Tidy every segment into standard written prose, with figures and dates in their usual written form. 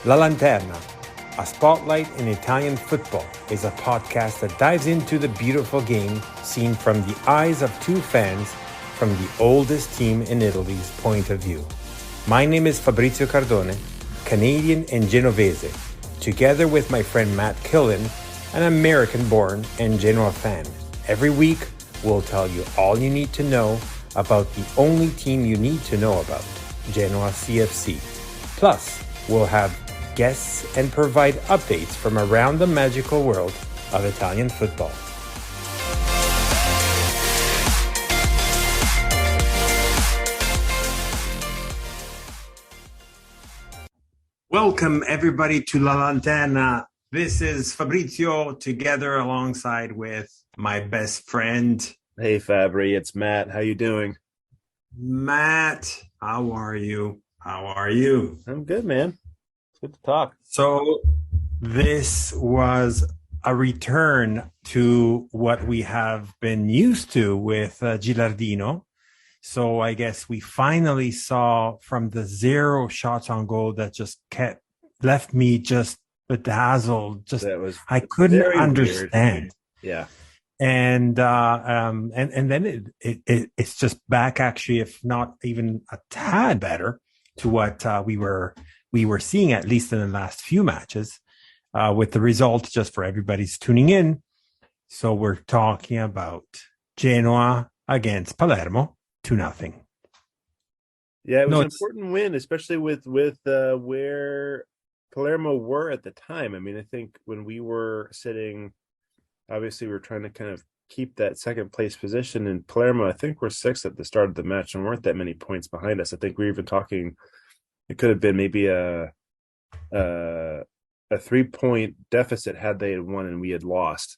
La Lanterna, a spotlight in Italian football, is a podcast that dives into the beautiful game seen from the eyes of two fans from the oldest team in Italy's point of view. My name is Fabrizio Cardone, Canadian and Genovese, together with my friend Matt Killen, an American-born and Genoa fan. Every week, we'll tell you all you need to know about the only team you need to know about, Genoa CFC. Plus, we'll have guests and provide updates from around the magical world of Italian football. Welcome everybody to La Lanterna. This is Fabrizio together alongside with my best friend. Hey Fabry, it's Matt. How you doing? Matt, how are you? I'm good, man. It's good to talk. So this was a return to what we have been used to with Gilardino. So I guess we finally saw from the 0 shots on goal that just left me just bedazzled. I couldn't understand. Weird. Yeah. And then it's just back actually, if not even a tad better to what we were seeing, at least in the last few matches, with the result, just for everybody's tuning in. So we're talking about Genoa against Palermo, 2-0. Yeah, it was an important win, especially with where Palermo were at the time. I mean, I think when we were sitting, obviously we were trying to kind of keep that second place position, and Palermo, I think, we're 6th at the start of the match and weren't that many points behind us. I think we were even talking, it could have been maybe a 3-point deficit had they had won and we had lost.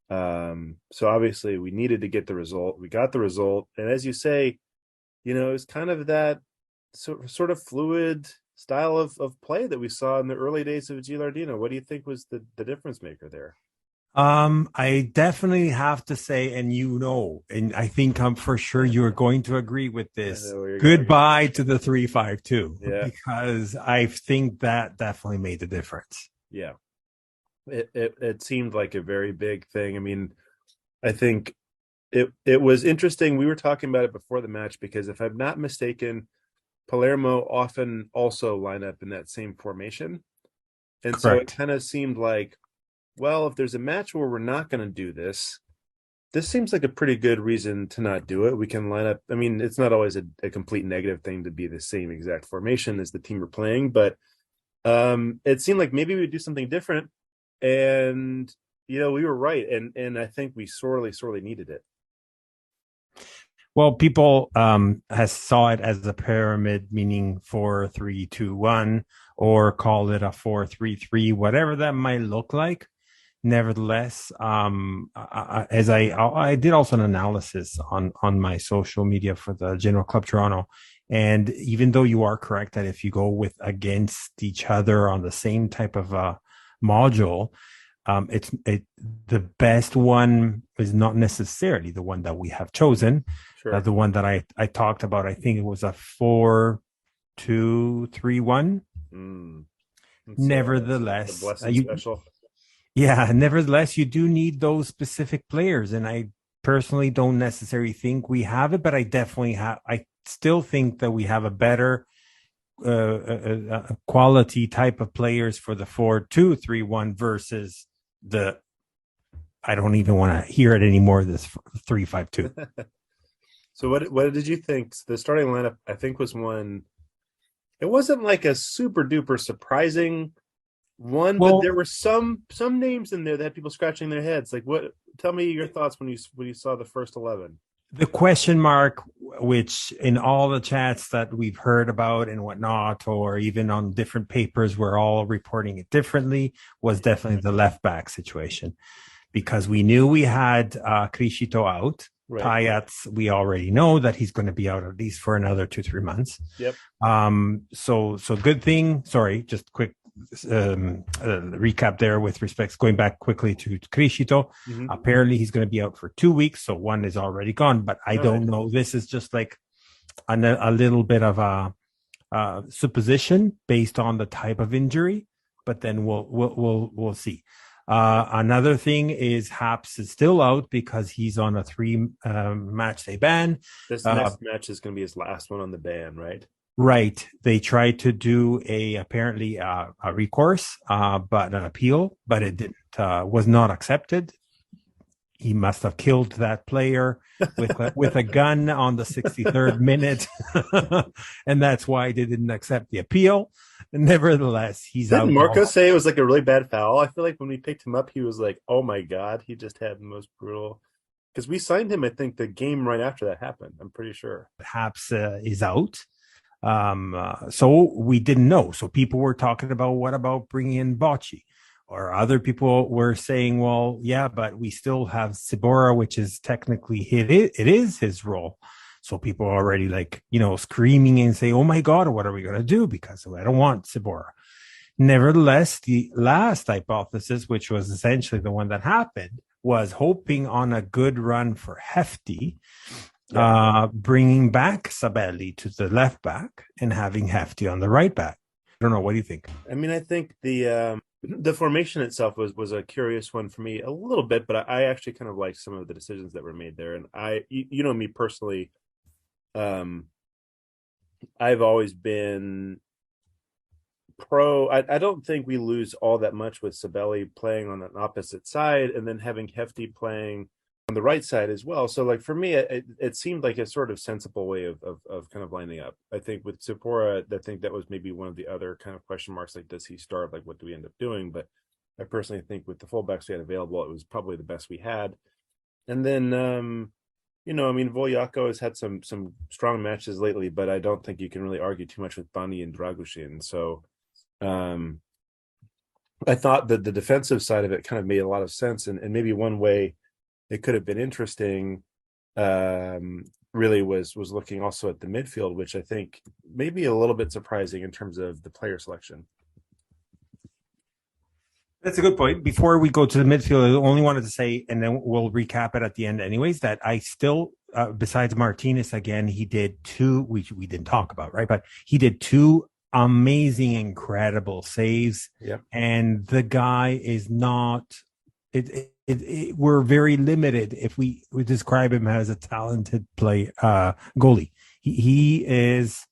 So obviously we needed to get the result. We got the result, and as you say, it was kind of that sort of fluid style of play that we saw in the early days of Gilardino. What do you think was the difference maker there? I definitely have to say, and I think I'm for sure you're going to agree with this. Goodbye to the 3-5-2, because I think that definitely made the difference. Yeah, it seemed like a very big thing. I mean, I think it was interesting. We were talking about it before the match because, if I'm not mistaken, Palermo often also line up in that same formation, and so it kind of seemed like, well, if there's a match where we're not going to do this seems like a pretty good reason to not do it. We can line up. I mean, it's not always a complete negative thing to be the same exact formation as the team we're playing, but it seemed like maybe we'd do something different. And, we were right. And I think we sorely needed it. Well, people has saw it as a pyramid, meaning 4-3-2-1, or call it a 4-3-3, whatever that might look like. Nevertheless, as I did also an analysis on my social media for the Genoa Club Toronto, and even though you are correct that if you go against each other on the same type of module, the best one is not necessarily the one that we have chosen. Sure. The one that I talked about, I think it was a 4-2-3-1. Nevertheless, special. Yeah, nevertheless, you do need those specific players, and I personally don't necessarily think we have it, but I definitely have. I still think that we have a better quality type of players for the 4-2-3-1 versus the. I don't even want to hear it anymore. This 3-5-2. So what did you think? The starting lineup, I think, was one. It wasn't like a super duper surprising one, but there were some names in there that had people scratching their heads. Like, what? Tell me your thoughts when you saw the first 11. The question mark, which in all the chats that we've heard about and whatnot, or even on different papers, we're all reporting it differently, was definitely the left back situation, because we knew we had Criscito out. Right. Payats, we already know that he's going to be out at least for another 2-3 months. Yep. So good thing. Sorry, just quick recap there with respect, going back quickly to Criscito. Mm-hmm. Apparently he's going to be out for 2 weeks, so one is already gone, but I don't know. This is just like a little bit of a supposition based on the type of injury, but then we'll see. Another thing is Haps is still out because he's on a 3 match day ban. This next match is going to be his last one on the ban, right? Right. They tried to do apparently a recourse, but an appeal, but it didn't was not accepted. He must have killed that player with a gun on the 63rd minute, and that's why they didn't accept the appeal. Nevertheless, he's out. Didn't Marco say it was like a really bad foul? I feel like when we picked him up, he was like, "Oh my god, he just had the most brutal." Because we signed him, I think, the game right after that happened. I'm pretty sure. Perhaps is out. So we didn't know. So people were talking about, what about bringing in Bocci? Or other people were saying, well, yeah, but we still have Sibora, which is technically it is his role. So people are already screaming and say, oh my God, what are we going to do? Because I don't want Sibora. Nevertheless, the last hypothesis, which was essentially the one that happened, was hoping on a good run for Hefty, bringing back Sabelli to the left back and having Hefty on the right back. I don't know. What do you think? I mean, I think the formation itself was a curious one for me a little bit, but I actually kind of liked some of the decisions that were made there. And you know me personally, I've always been pro. I don't think we lose all that much with Sabelli playing on an opposite side and then having Hefty playing on the right side as well. So like for me, it seemed like a sort of sensible way of kind of lining up. I think with Sipora, I think that was maybe one of the other kind of question marks, like does he start, like what do we end up doing? But I personally think with the fullbacks we had available, it was probably the best we had. And then I mean, Volyako has had some strong matches lately, but I don't think you can really argue too much with Bani and Dragushin. So I thought that the defensive side of it kind of made a lot of sense, and maybe one way it could have been interesting really was looking also at the midfield, which I think maybe a little bit surprising in terms of the player selection. That's a good point. Before we go to the midfield, I only wanted to say, and then we'll recap it at the end anyways, that I still, besides Martinez, again, he did two, we didn't talk about, right? But he did two amazing, incredible saves. Yep. And the guy is not, we're very limited if we describe him as a talented goalie. He's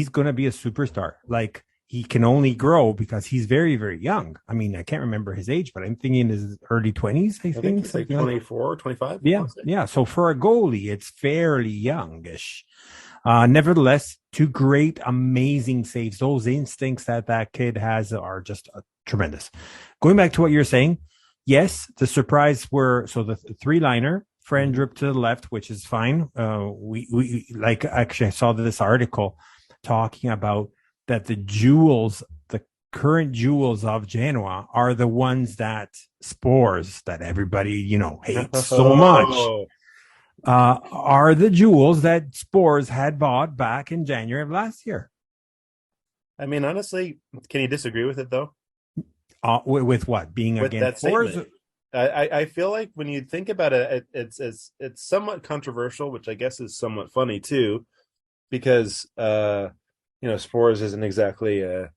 going to be a superstar. Like, he can only grow because he's very, very young. I mean, I can't remember his age, but I'm thinking in his early 20s, I think. It's like 24, 25. Yeah, yeah. So for a goalie, it's fairly youngish. Nevertheless, two great, amazing saves. Those instincts that kid has are just tremendous. Going back to what you're saying, yes, the surprise were, so the three-liner, Frendrup to the left, which is fine. We like, actually, I saw this article talking about that the current jewels of Genoa are the ones that Spores, that everybody, hates so much, are the jewels that Spores had bought back in January of last year. I mean, honestly, can you disagree with it, though? With what? Being with against Spores? I feel like when you think about it, it's somewhat controversial, which I guess is somewhat funny, too, because Spores isn't exactly a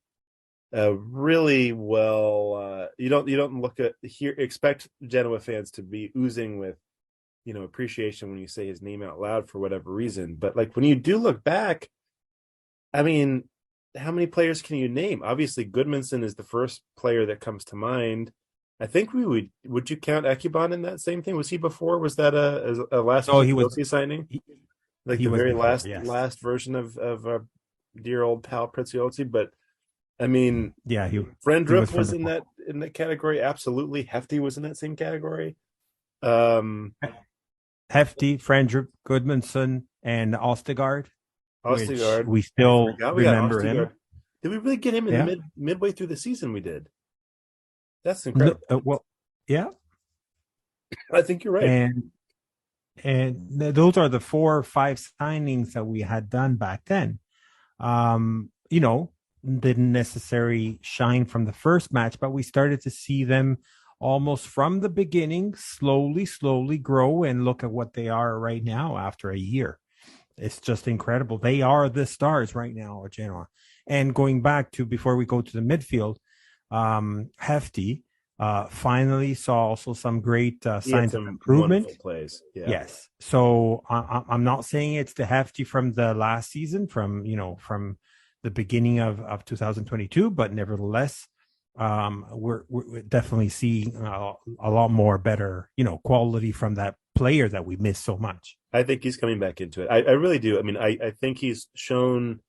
really well. You don't look at here. Expect Genoa fans to be oozing with, appreciation when you say his name out loud for whatever reason. But like when you do look back, I mean, how many players can you name? Obviously, Goodmanson is the first player that comes to mind. I think would you count Ekuban in that same thing? Was he before? Was that a last? Oh, he was signing. Like the very last version of dear old pal Preziosi, but I mean, yeah, Frendrup was in that category. Absolutely, Hefty was in that same category. Hefty, Frendrup, Goodmanson, and Ostegard. We still remember him. Did we really get him in midway through the season? We did. That's incredible. Well, yeah, I think you're right. And those are the 4 or 5 signings that we had done back then. Didn't necessarily shine from the first match, but we started to see them almost from the beginning, slowly grow and look at what they are right now after a year. It's just incredible. They are the stars right now at Genoa. And going back to before we go to the midfield, Hefty finally saw also some great He had signs of some improvement. wonderful plays. Yeah. Yes. So I'm not saying it's the Hefty from the last season, from the beginning of 2022, but nevertheless, we're definitely seeing a lot more better, quality from that player that we miss so much. I think he's coming back into it. I really do. I mean, I think he's shown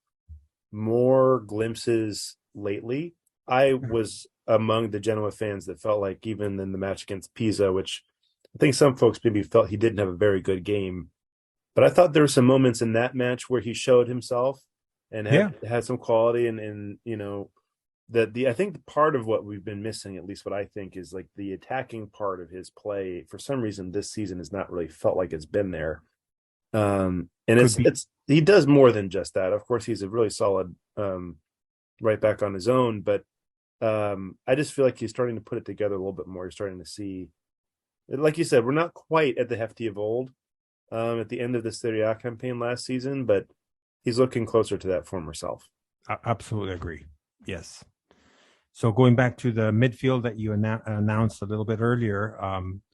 more glimpses lately. I was among the Genoa fans that felt like even in the match against Pisa, which I think some folks maybe felt he didn't have a very good game, but I thought there were some moments in that match where he showed himself and Yeah, had some quality, and that the I think the part of what we've been missing, at least what I think, is like the attacking part of his play. For some reason, this season has not really felt like it's been there. And could be. it's he does more than just that. Of course, he's a really solid right back on his own, but I just feel like he's starting to put it together a little bit more. You're starting to see, like you said, we're not quite at the Hefty of old at the end of the Serie A campaign last season, but he's looking closer to that former self. I absolutely agree. Yes. So going back to the midfield that you announced a little bit earlier,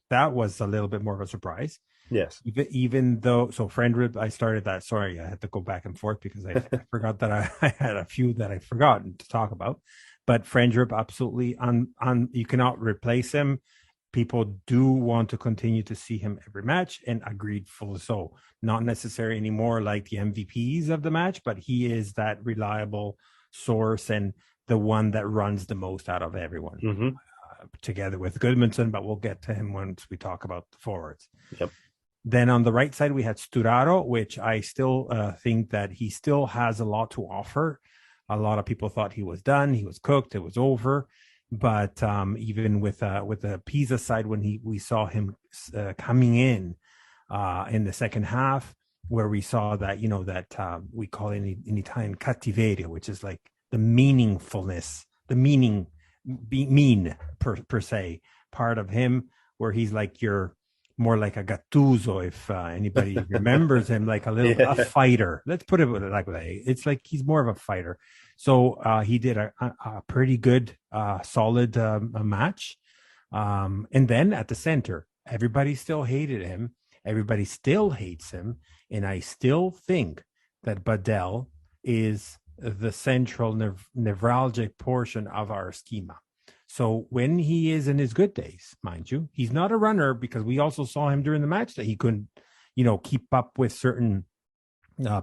that was a little bit more of a surprise. Yes. Even though, so Friendrip, I started that. Sorry, I had to go back and forth because I forgot that I had a few that I forgotten to talk about. But Friendrip, absolutely, on you cannot replace him. People do want to continue to see him every match, and agreed, fully so. Not necessary anymore like the MVPs of the match, but he is that reliable source and the one that runs the most out of everyone, Mm-hmm. together with Goodmanson. But we'll get to him once we talk about the forwards. Yep. Then on the right side, we had Sturaro, which I still think that he still has a lot to offer. A lot of people thought he was done, he was cooked, it was over. But even with the Pisa side, when we saw him coming in the second half, where we saw that that we call it in Italian cattiveria, which is like the meaningfulness, the mean per se part of him, where he's like your more like a Gattuso, if anybody remembers him, like a fighter. Let's put it like that. It's like he's more of a fighter. So he did a pretty good, solid match. And then at the center, everybody still hated him. Everybody still hates him. And I still think that Badel is the central neuralgic portion of our schema. So when he is in his good days, mind you, he's not a runner, because we also saw him during the match that he couldn't, keep up with certain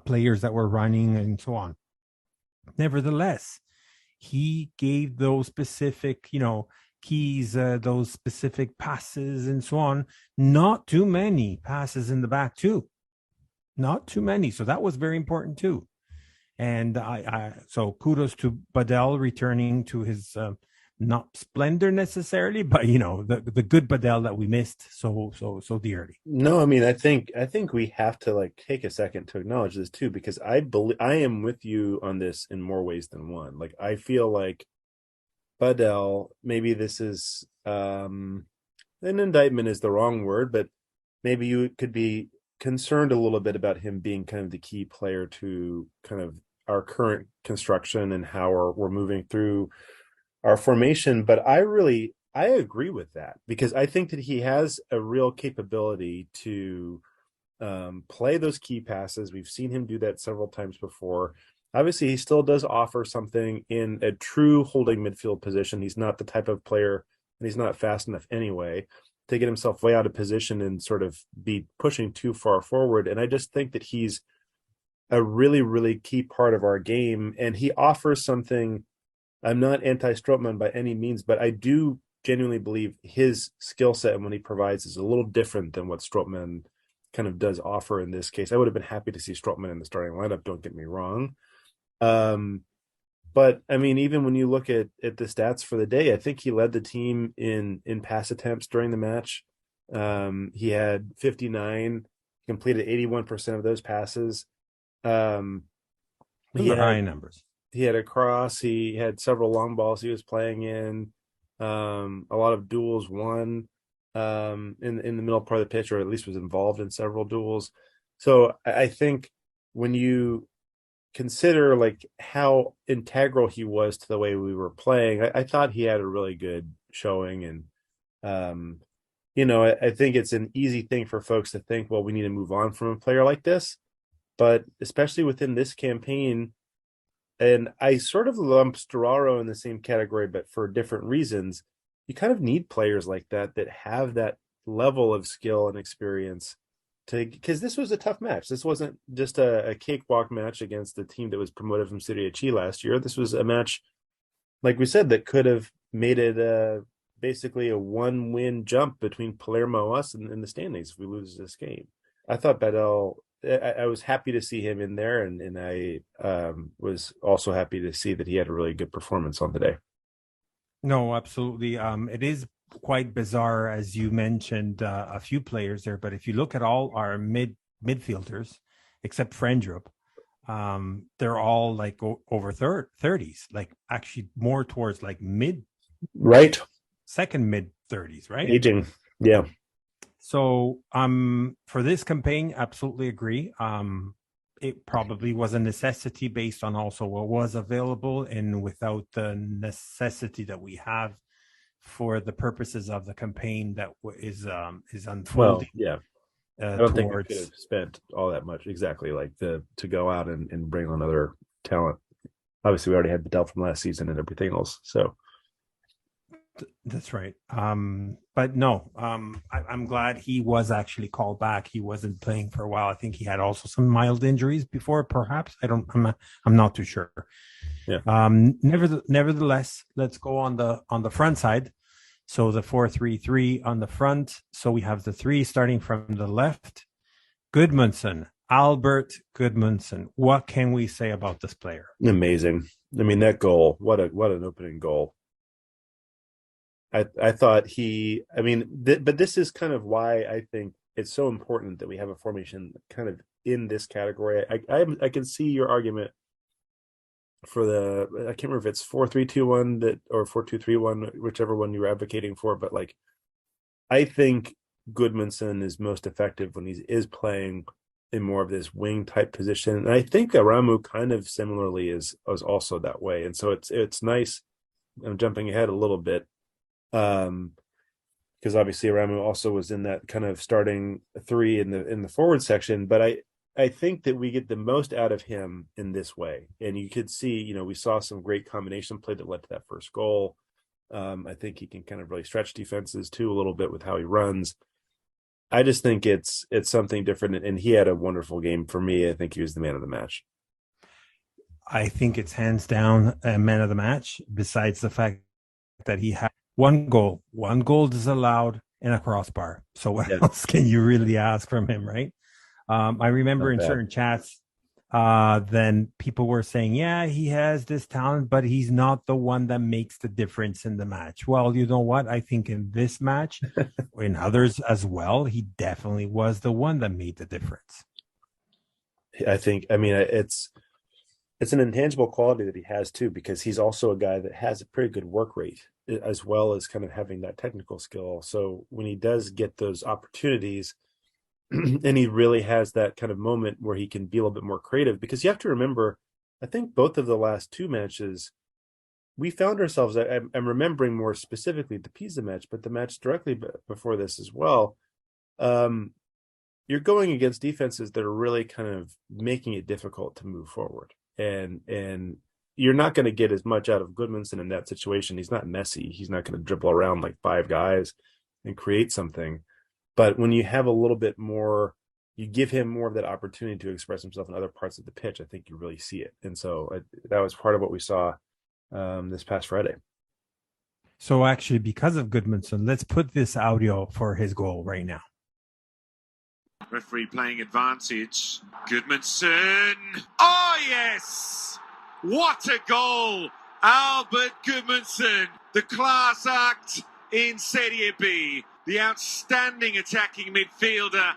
players that were running and so on. Nevertheless, he gave those specific, keys, those specific passes and so on. Not too many passes in the back too. Not too many. So that was very important too. And so kudos to Badel returning to his not splendor necessarily, but the good Badel that we missed so dearly. No, I mean, I think we have to like take a second to acknowledge this too, because I am with you on this in more ways than one. Like I feel like Badel, maybe this is an indictment is the wrong word, but maybe you could be concerned a little bit about him being kind of the key player to kind of our current construction and how we're moving through our formation. But I agree with that, because I think that he has a real capability to play those key passes. We've seen him do that several times before. Obviously, he still does offer something in a true holding midfield position. He's not the type of player, and he's not fast enough anyway, to get himself way out of position and sort of be pushing too far forward. And I just think that he's a really, really key part of our game, and he offers something. I'm not anti-Strootman by any means, but I do genuinely believe his skill set and what he provides is a little different than what Strootman kind of does offer in this case. I would have been happy to see Strootman in the starting lineup, don't get me wrong. But I mean, even when you look at the stats for the day, I think he led the team in pass attempts during the match. He had 59, completed 81% of those passes. Those are high numbers. He had a cross. He had several long balls he was playing in. A lot of duels won in the middle part of the pitch, or at least was involved in several duels. So I think when you consider like how integral he was to the way we were playing, I thought he had a really good showing. And I think it's an easy thing for folks to think, well, we need to move on from a player like this. But especially within this campaign, and I sort of lump Storaro in the same category, but for different reasons. You kind of need players like that have that level of skill and experience because this was a tough match. This wasn't just a cakewalk match against the team that was promoted from Serie C last year. This was a match, like we said, that could have made it basically a one-win jump between Palermo, us, and the standings if we lose this game. I thought Badal. I was happy to see him in there, and I was also happy to see that he had a really good performance on the day. No, absolutely. It is quite bizarre, as you mentioned, a few players there. But if you look at all our midfielders, except Frendrup, they're all like over 30s, like actually more towards like second mid 30s, right? Aging, yeah. So for this campaign, absolutely agree. It probably was a necessity based on also what was available, and without the necessity that we have for the purposes of the campaign that is unfolding. Well, yeah. I don't think we could have spent all that much exactly like to go out and bring on other talent. Obviously, we already had Badal from last season and everything else. So that's right. But no, I'm glad he was actually called back. He wasn't playing for a while. I think he had also some mild injuries before, perhaps. I'm not too sure. Yeah. Nevertheless, let's go on the front side. So the 4-3-3 on the front. So we have the three starting from the left. Gudmundsson, Albert Gudmundsson. What can we say about this player? Amazing. I mean, that goal, what an opening goal. I thought but this is kind of why I think it's so important that we have a formation kind of in this category. I can see your argument for I can't remember if it's 4-3-2-1 that or 4-2-3-1, whichever one you were advocating for, but like I think Gudmundsson is most effective when he is playing in more of this wing type position. And I think Aramu kind of similarly is also that way. And so it's nice. I'm jumping ahead a little bit. Because obviously Aramu also was in that kind of starting three in the forward section, but I think that we get the most out of him in this way. And you could see, we saw some great combination play that led to that first goal. I think he can kind of really stretch defenses too a little bit with how he runs. I just think it's something different, and he had a wonderful game for me. I think he was the man of the match. I think it's hands down a man of the match, besides the fact that he had one goal disallowed and a crossbar. So what else can you really ask from him, right? I remember in certain chats, then people were saying, yeah, he has this talent, but he's not the one that makes the difference in the match. Well, you know what? I think in this match, in others as well, he definitely was the one that made the difference. It's an intangible quality that he has too, because he's also a guy that has a pretty good work rate as well as kind of having that technical skill. So when he does get those opportunities and he really has that kind of moment where he can be a little bit more creative, because you have to remember, I think both of the last two matches, we found ourselves, I'm remembering more specifically the Pisa match, but the match directly before this as well. You're going against defenses that are really kind of making it difficult to move forward. And you're not going to get as much out of Gudmundsson in that situation. He's not messy. He's not going to dribble around like five guys and create something. But when you have a little bit more, you give him more of that opportunity to express himself in other parts of the pitch, I think you really see it. And so that was part of what we saw this past Friday. So actually, because of Gudmundsson, let's put this audio for his goal right now. Referee playing advantage. Gudmundsson. Oh, yes! What a goal! Albert Gudmundsson, the class act in Serie B, the outstanding attacking midfielder,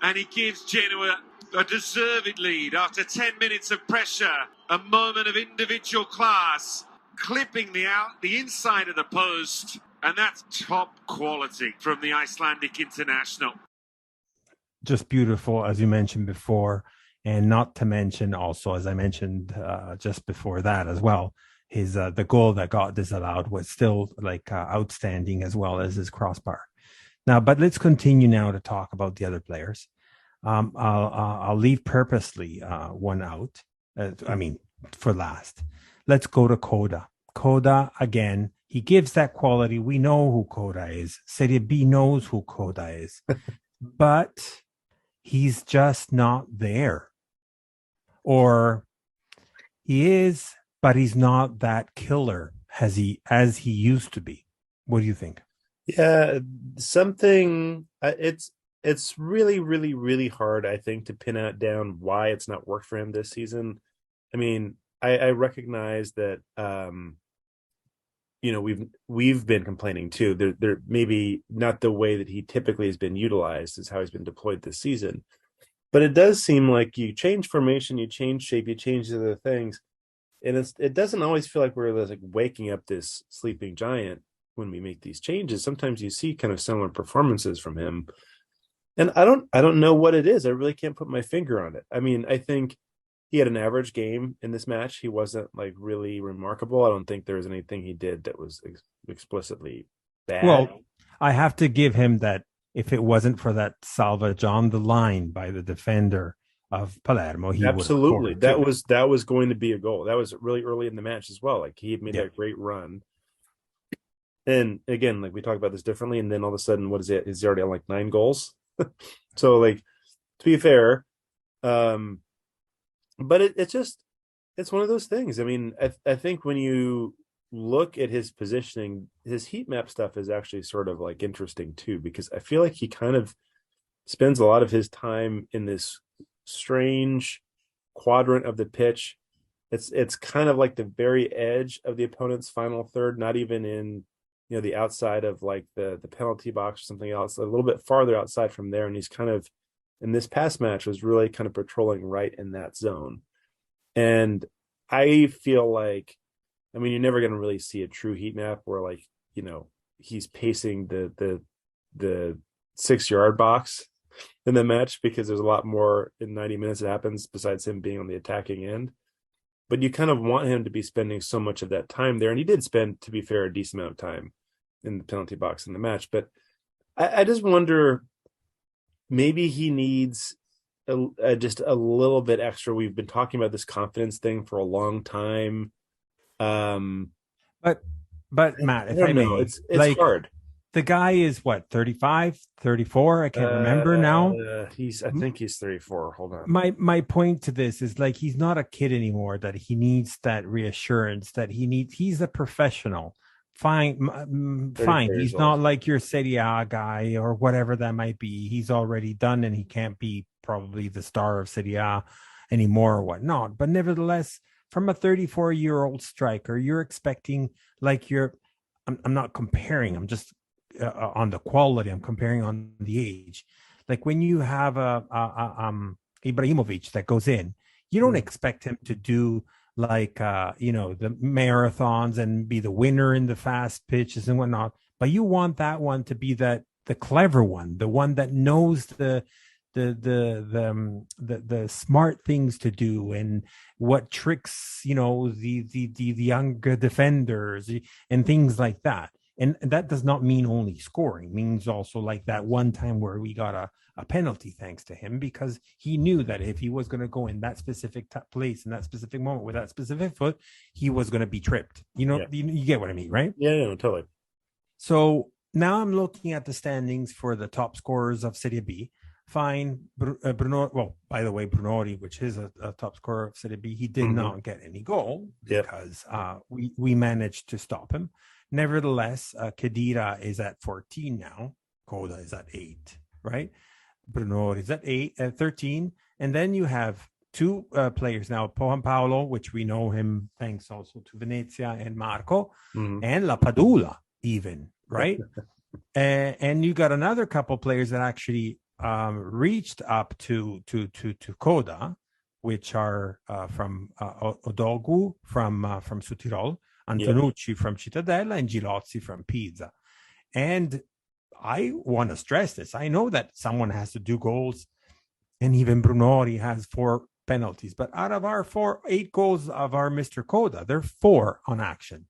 and he gives Genoa a deserved lead after 10 minutes of pressure, a moment of individual class, clipping the inside of the post, and that's top quality from the Icelandic international. Just beautiful, as you mentioned before. And not to mention also, as I mentioned just before that as well, his the goal that got disallowed was still like outstanding, as well as his crossbar. Now, but let's continue now to talk about the other players. I'll leave purposely one out. I mean, for last. Let's go to Coda. Coda, again, he gives that quality. We know who Coda is. Serie B knows who Coda is. But he's just not there. Or he is, but he's not that killer as he used to be. What do you think? Yeah, it's really, really, really hard, I think, to pin out down why it's not worked for him this season. I mean, I recognize that we've been complaining too. There maybe not the way that he typically has been utilized is how he's been deployed this season. But it does seem like you change formation, you change shape, you change other things, and it doesn't always feel like we're like waking up this sleeping giant when we make these changes. Sometimes you see kind of similar performances from him, and I don't know what it is. I really can't put my finger on it. I mean, I think he had an average game in this match. He wasn't like really remarkable. I don't think there was anything he did that was explicitly bad. Well, I have to give him that. If it wasn't for that salvage on the line by the defender of Palermo, he absolutely that was going to be a goal. That was really early in the match as well. Like he had made that great run. And again, like we talk about this differently, and then all of a sudden, what is it? He's already on like 9 goals. So, like, to be fair, but it's one of those things. I mean, I think when you look at his positioning, his heat map stuff is actually sort of like interesting too, because I feel like he kind of spends a lot of his time in this strange quadrant of the pitch. It's kind of like the very edge of the opponent's final third, not even in the outside of like the penalty box or something else, a little bit farther outside from there. And he's kind of, in this past match, was really kind of patrolling right in that zone. And I feel like, I mean, you're never going to really see a true heat map where, like, he's pacing the 6-yard box in the match, because there's a lot more in 90 minutes that happens besides him being on the attacking end. But you kind of want him to be spending so much of that time there. And he did spend, to be fair, a decent amount of time in the penalty box in the match. But I just wonder, maybe he needs just a little bit extra. We've been talking about this confidence thing for a long time. But Matt, if I may, it's like, hard. The guy is what, 35, 34? I can't remember now. I think he's 34. Hold on. My point to this is, like, he's not a kid anymore, that he needs that reassurance, that he's a professional. Fine. He's not like your Serie A guy or whatever that might be. He's already done, and he can't be probably the star of Serie A anymore or whatnot. But nevertheless, from a 34-year-old striker, you're expecting, like, I'm not comparing, I'm just on the quality, I'm comparing on the age. Like, when you have Ibrahimovic that goes in, you don't expect him to do like the marathons and be the winner in the fast pitches and whatnot, but you want that one to be the clever one, the one that knows the smart things to do, and what tricks the younger defenders and things like that. And that does not mean only scoring. It means also, like, that one time where we got a penalty thanks to him, because he knew that if he was going to go in that specific place in that specific moment with that specific foot, he was going to be tripped. You get what I mean, right? Yeah, totally. So now I'm looking at the standings for the top scorers of Serie B. Fine. Bruno, well, by the way, Brunori, which is a top scorer of Serie B, he did not get any goal because we managed to stop him. Nevertheless, Khedira is at 14 now. Coda is at 8, right? Brunori is at 13. And then you have 2 players now, Paolo, which we know him thanks also to Venezia and Marco, and La Padula even, right? And you got another couple players that actually reached up to Coda, which are from Odogu from Südtirol, Antonucci from Cittadella, and Gilozzi from Pisa. And I want to stress this. I know that someone has to do goals, and even Brunori has 4 penalties, but out of our 8 goals of our Mr. Coda, they're 4 on action.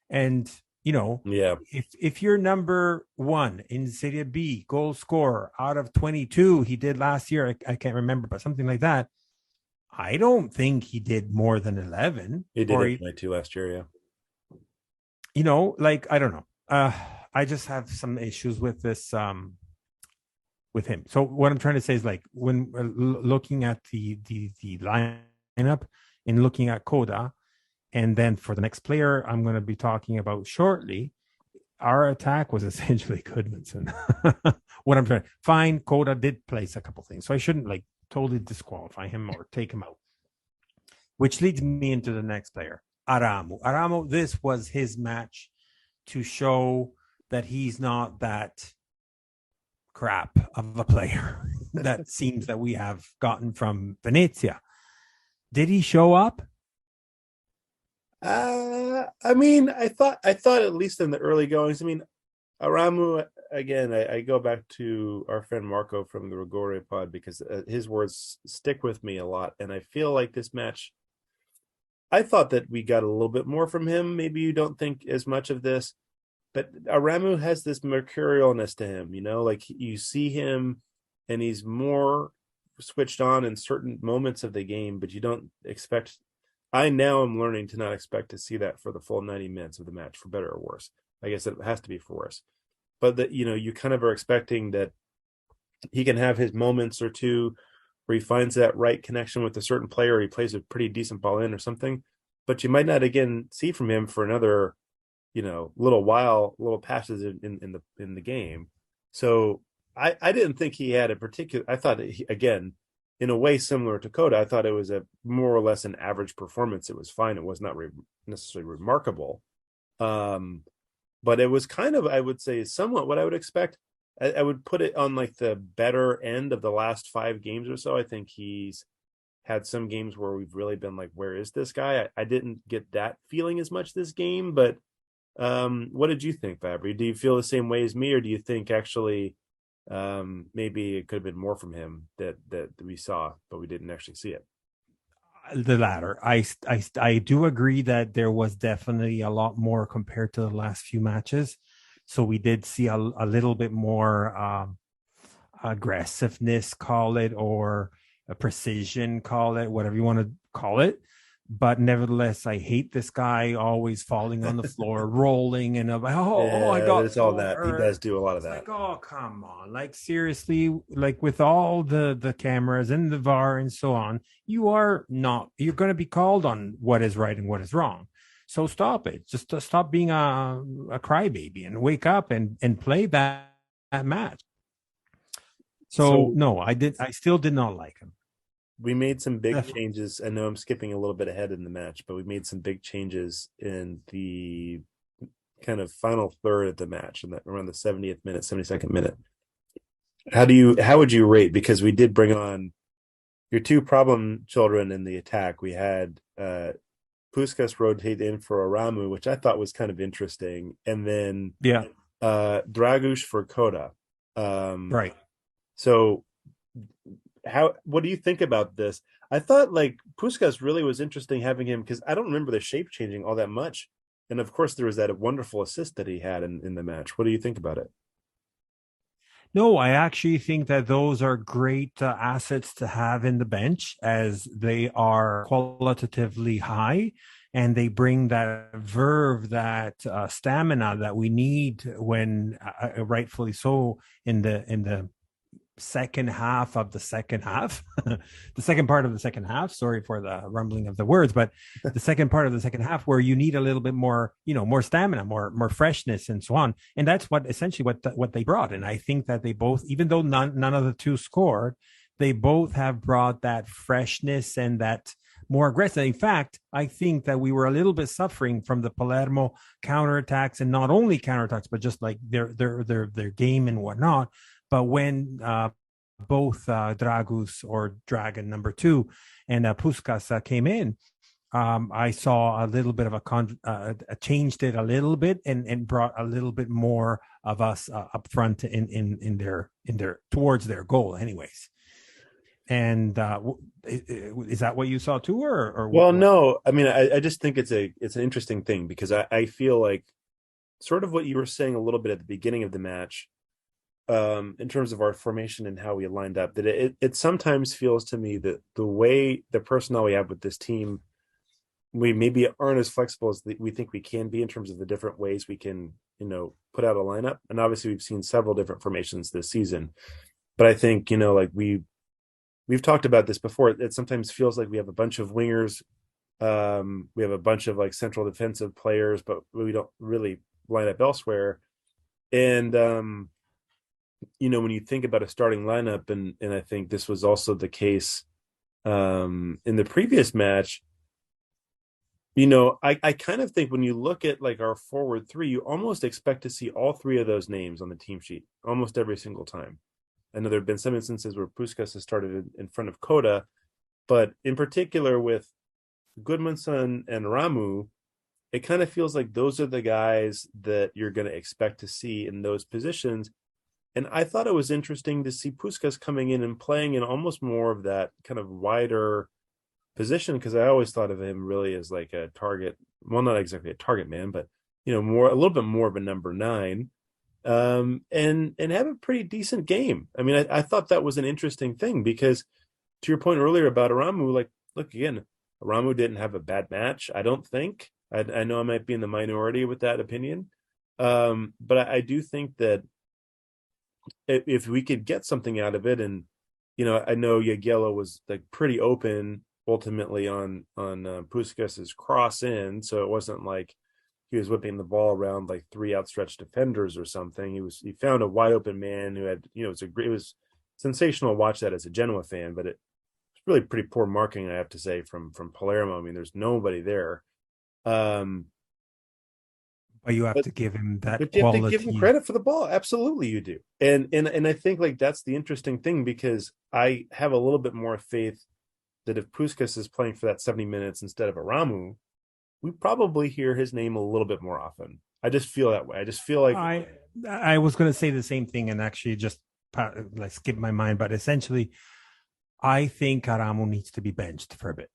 And, if you're number 1 in Serie B goal scorer out of 22 he did last year, I can't remember, but something like that, I don't think he did more than 11. He did 22 last year, yeah. I don't know. I just have some issues with this, with him. So what I'm trying to say is, like, when looking at the lineup and looking at Coda, and then for the next player I'm going to be talking about shortly, our attack was essentially Goodmanson. What I'm trying to find, Coda did place a couple things, so I shouldn't totally disqualify him or take him out. Which leads me into the next player, Aramo. This was his match to show that he's not that crap of a player that seems that we have gotten from Venezia. Did he show up? I mean, I thought at least in the early goings. I mean, Aramu, again, I go back to our friend Marco from the Rigore pod, because his words stick with me a lot, and I feel like this match, I thought that we got a little bit more from him. Maybe you don't think as much of this, but Aramu has this mercurialness to him, like you see him and he's more switched on in certain moments of the game, but you don't expect. I now am learning to not expect to see that for the full 90 minutes of the match, for better or worse. I guess it has to be for worse, but that, you kind of are expecting that he can have his moments or two where he finds that right connection with a certain player. He plays a pretty decent ball in or something, but you might not again see from him for another, little while, little passes in the game. So I didn't think he had a particular. I thought again, in a way similar to Coda, I thought it was a more or less an average performance. It was fine. It was not necessarily remarkable, but it was kind of, I would say, somewhat what I would expect. I would put it on like the better end of the last 5 games or so. I think he's had some games where we've really been like, where is this guy? I didn't get that feeling as much this game, but what did you think, Fabry? Do you feel the same way as me, or do you think actually maybe it could have been more from him that we saw, but we didn't actually see it? The latter. I do agree that there was definitely a lot more compared to the last few matches. So we did see a little bit more aggressiveness, call it, or a precision, call it, whatever you want to call it. But nevertheless, I hate this guy always falling on the floor, rolling, and I got it's all that. He does do a lot of that. Like, oh, come on. Like, seriously, like with all the cameras and the VAR and so on, you're going to be called on what is right and what is wrong. So stop it. Just stop being a crybaby and wake up and play that match. So no, I still did not like him. We made some big changes. I know I'm skipping a little bit ahead in the match, but we made some big changes in the kind of final third of the match, and around the 70th minute, 72nd minute. How would you rate? Because we did bring on your 2 problem children in the attack. We had Puskas rotate in for Aramu, which I thought was kind of interesting, and then Draguš for Coda. Right. So what do you think about this? I thought like Puskas really was interesting having him, because I don't remember the shape changing all that much. And of course there was that wonderful assist that he had in the match. What do you think about it? No, I actually think that those are great assets to have in the bench, as they are qualitatively high and they bring that verve, that stamina that we need when rightfully so in the second half of the second half, the second part of the second half. Sorry for the rumbling of the words, but the second part of the second half, where you need a little bit more, more stamina, more freshness, and so on. And that's essentially what they brought. And I think that they both, even though none of the 2 scored, they both have brought that freshness and that more aggressive. In fact, I think that we were a little bit suffering from the Palermo counterattacks, and not only counterattacks, but just like their game and whatnot. But when both Draguš, or Dragon number 2, and Puskas came in, I saw a little bit of changed it a little bit and brought a little bit more of us up front in their towards their goal. Anyways, And is that what you saw too, or Well, what? no, I mean, I just think it's an interesting thing because I feel like sort of what you were saying a little bit at the beginning of the match, in terms of our formation and how we lined up, that it sometimes feels to me that the way the personnel we have with this team, we maybe aren't as flexible as we think we can be in terms of the different ways we can, put out a lineup. And obviously we've seen several different formations this season, but I think, like we've talked about this before. It sometimes feels like we have a bunch of wingers. We have a bunch of like central defensive players, but we don't really line up elsewhere. And, when you think about a starting lineup, and I think this was also the case in the previous match, I kind of think when you look at like our forward three, you almost expect to see all three of those names on the team sheet almost every single time. I know there have been some instances where Puskás has started in front of Coda, but in particular with Goodmanson and Ramu, it kind of feels like those are the guys that you're going to expect to see in those positions. And I thought it was interesting to see Puskás coming in and playing in almost more of that kind of wider position, because I always thought of him really as like a target, well, not exactly a target man, but a little bit more of a number 9, and have a pretty decent game. I mean, I thought that was an interesting thing because, to your point earlier about Aramu, like, look, again, Aramu didn't have a bad match, I don't think. I know I might be in the minority with that opinion, but I do think that if we could get something out of it, and I know Jagiello was like pretty open ultimately on Puskás's cross in, so it wasn't like he was whipping the ball around like 3 outstretched defenders or something. He found a wide open man who had, it was sensational to watch that as a Genoa fan, but it's really pretty poor marking, I have to say, from Palermo. I mean, there's nobody there. But you have to give him that but you quality. have to give him credit for the ball. Absolutely, you do. And I think like that's the interesting thing, because I have a little bit more faith that if Puskás is playing for that 70 minutes instead of Aramu, we probably hear his name a little bit more often. I just feel that way. I just feel like I was going to say the same thing, and actually just like skip my mind, but essentially, I think Aramu needs to be benched for a bit.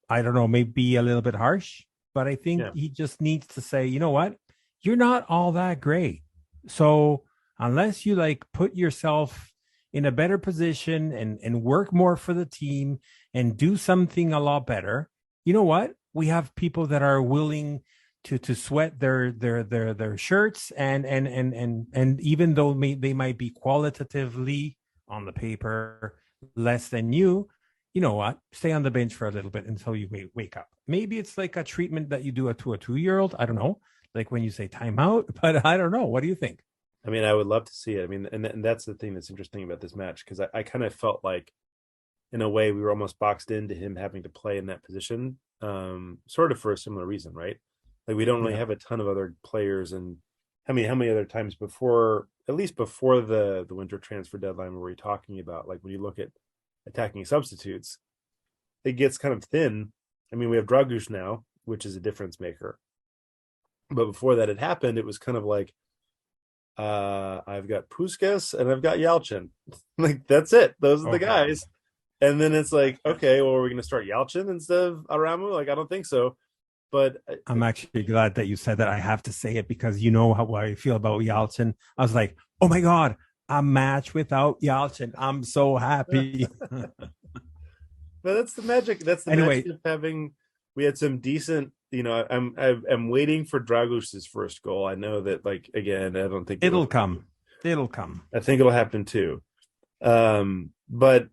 I don't know, maybe a little bit harsh, but I think he just needs to say, you know what, you're not all that great. So unless you like put yourself in a better position and work more for the team and do something a lot better, you know what? We have people that are willing to sweat their shirts, and even though they might be qualitatively on the paper less than you, you know what? Stay on the bench for a little bit until you wake up. Maybe it's like a treatment that you do to a 2-year-old. I don't know, like when you say timeout, but I don't know. What do you think? I mean, I would love to see it. I mean, and that's the thing that's interesting about this match, because I kind of felt like, in a way, we were almost boxed into him having to play in that position, sort of for a similar reason, right? Like we don't really have a ton of other players, and how many other times before, at least before the winter transfer deadline, were we talking about, like, when you look at attacking substitutes, it gets kind of thin. I mean, we have Draguš now, which is a difference maker, but before that had happened, it was kind of like, I've got Puskás and I've got Yalchin. Like, that's it. Those are the guys. And then it's like, okay, well, are we going to start Yalchin instead of Aramu? Like, I don't think so. But I'm actually glad that you said that. I have to say it because you know how I feel about Yalchin. I was like, oh my God, a match without Yalchin. I'm so happy. But that's the magic. That's the magic of having. We had some decent. I'm waiting for Draguš's first goal. I know that, like, again, I don't think it'll come. It'll come. I think it'll happen too. But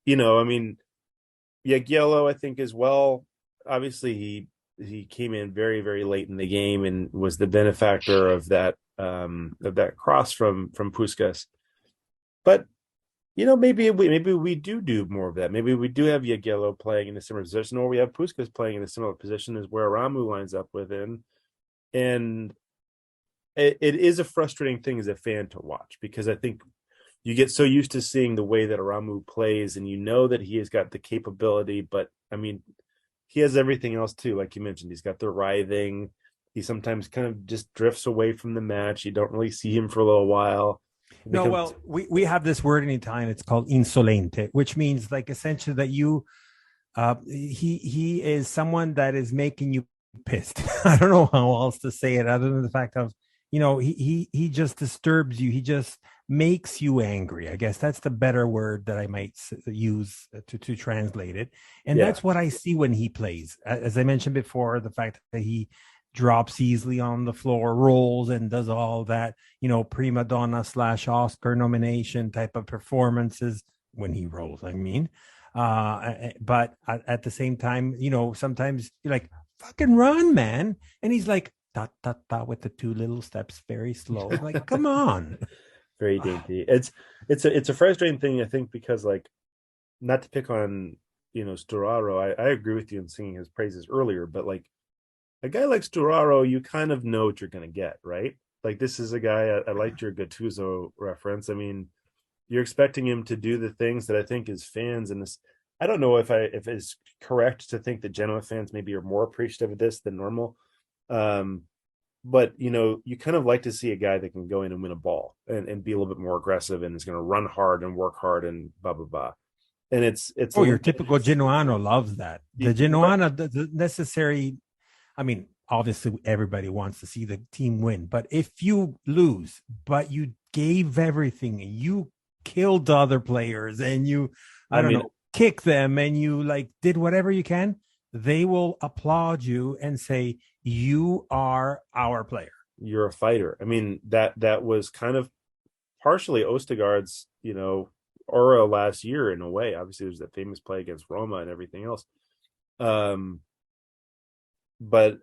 I mean, Jagiello, I think, as well. Obviously, he came in very, very late in the game and was the benefactor of that cross from Puskás. But maybe we do more of that. Maybe we do have Jagiello playing in a similar position, or we have Puskás playing in a similar position as where Ramu lines up within. And it is a frustrating thing as a fan to watch, because I think you get so used to seeing the way that Ramu plays, and that he has got the capability, but I mean, he has everything else too. Like you mentioned, he's got the writhing. He sometimes kind of just drifts away from the match. You don't really see him for a little while. No, well, we have this word in Italian. It's called insolente, which means like essentially that you he is someone that is making you pissed. I don't know how else to say it other than the fact of, he just disturbs you. He just makes you angry. I guess that's the better word that I might use to translate it. And that's what I see when he plays. As I mentioned before, the fact that he drops easily on the floor, rolls, and does all that, prima donna / Oscar nomination type of performances when he rolls. I mean, but at the same time, sometimes you're like, fucking run, man. And he's like, ta, ta, ta, with the 2 little steps, very slow. Like, come on. Very dainty. It's a frustrating thing, I think, because like, not to pick on, Sturaro, I agree with you in singing his praises earlier, but like a guy like Sturaro, you kind of know what you're going to get, right? Like, this is a guy, I liked your Gattuso reference. I mean, you're expecting him to do the things that I think as fans, and this, I don't know if it's correct to think that Genoa fans maybe are more appreciative of this than normal. But you kind of like to see a guy that can go in and win a ball and be a little bit more aggressive and is going to run hard and work hard and blah blah blah. And it's your typical Genoano loves that. The Genoano, the necessary. I mean, obviously everybody wants to see the team win, but if you lose, but you gave everything and you killed the other players and you, I don't know, kick them and you like did whatever you can, they will applaud you and say, you are our player. You're a fighter. I mean, that was kind of partially Ostergaard's, aura last year in a way. Obviously, there's that famous play against Roma and everything else. But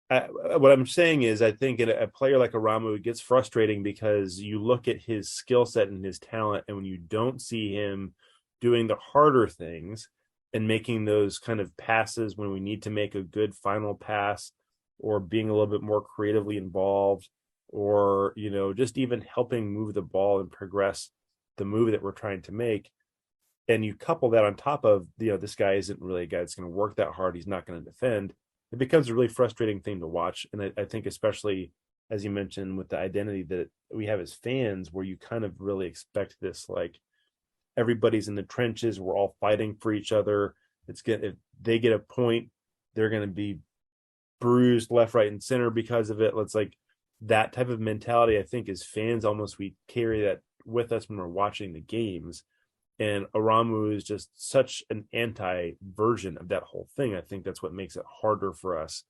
what I'm saying is, I think a player like Aramu gets frustrating because you look at his skill set and his talent, and when you don't see him doing the harder things and making those kind of passes when we need to make a good final pass, or being a little bit more creatively involved, or just even helping move the ball and progress the move that we're trying to make, and you couple that on top of this guy isn't really a guy that's going to work that hard, he's not going to defend, it becomes a really frustrating thing to watch. And I think, especially as you mentioned, with the identity that we have as fans, where you kind of really expect this, like, everybody's in the trenches, we're all fighting for each other. If they get a point, they're going to be bruised left, right, and center because of it. It's like that type of mentality. I think as fans, almost we carry that with us when we're watching the games. And Aramu is just such an anti-version of that whole thing. I think that's what makes it harder for us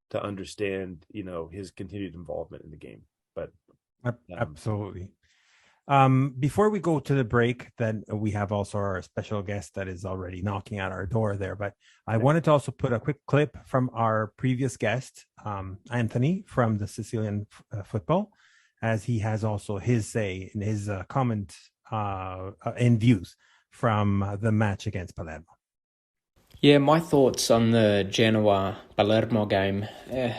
to understand, his continued involvement in the game. But absolutely. Before we go to the break, then we have also our special guest that is already knocking at our door there. But I wanted to also put a quick clip from our previous guest, Anthony from the Sicilian football, as he has also his say in his comment and views from the match against Palermo. Yeah, my thoughts on the Genoa-Palermo game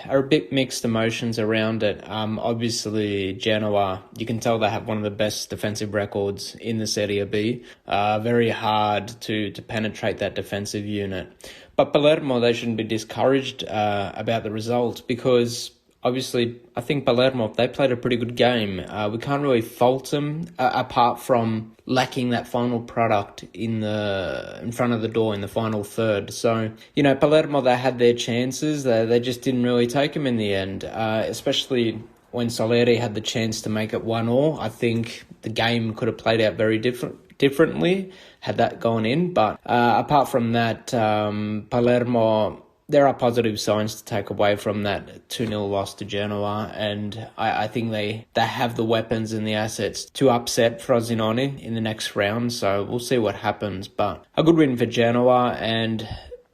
are a bit mixed emotions around it. Obviously, Genoa, you can tell they have one of the best defensive records in the Serie B. Very hard to penetrate that defensive unit. But Palermo, they shouldn't be discouraged about the result, because obviously, I think Palermo, they played a pretty good game. We can't really fault them, apart from lacking that final product in front of the door in the final third. So, Palermo, they had their chances. They just didn't really take them in the end, especially when Soleri had the chance to make it 1-1. I think the game could have played out very differently had that gone in. But apart from that, Palermo, there are positive signs to take away from that 2-0 loss to Genoa, and I think they have the weapons and the assets to upset Frosinone in the next round, so we'll see what happens. But a good win for Genoa, and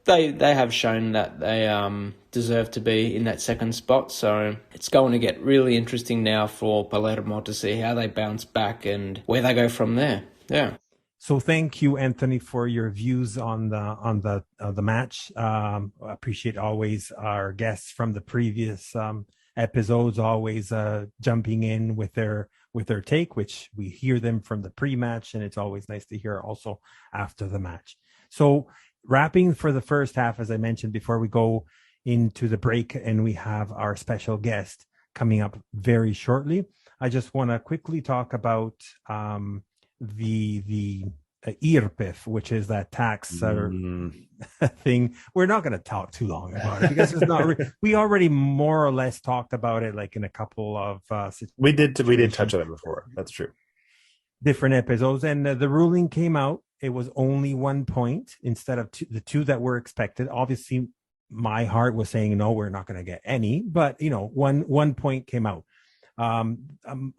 they have shown that they deserve to be in that second spot, so it's going to get really interesting now for Palermo to see how they bounce back and where they go from there. Yeah. So thank you, Anthony, for your views on the match. Appreciate always our guests from the previous episodes, always jumping in with their take, which we hear them from the pre-match, and it's always nice to hear also after the match. So wrapping for the first half, as I mentioned before we go into the break, and we have our special guest coming up very shortly. I just want to quickly talk about the IRPEF, which is that tax thing. We're not going to talk too long about it because it's not. We already more or less talked about it, like in a couple of. We did touch on it before. That's true. Different episodes, and the ruling came out. It was only 1 point instead of the two that were expected. Obviously, my heart was saying no, we're not going to get any, but one point came out.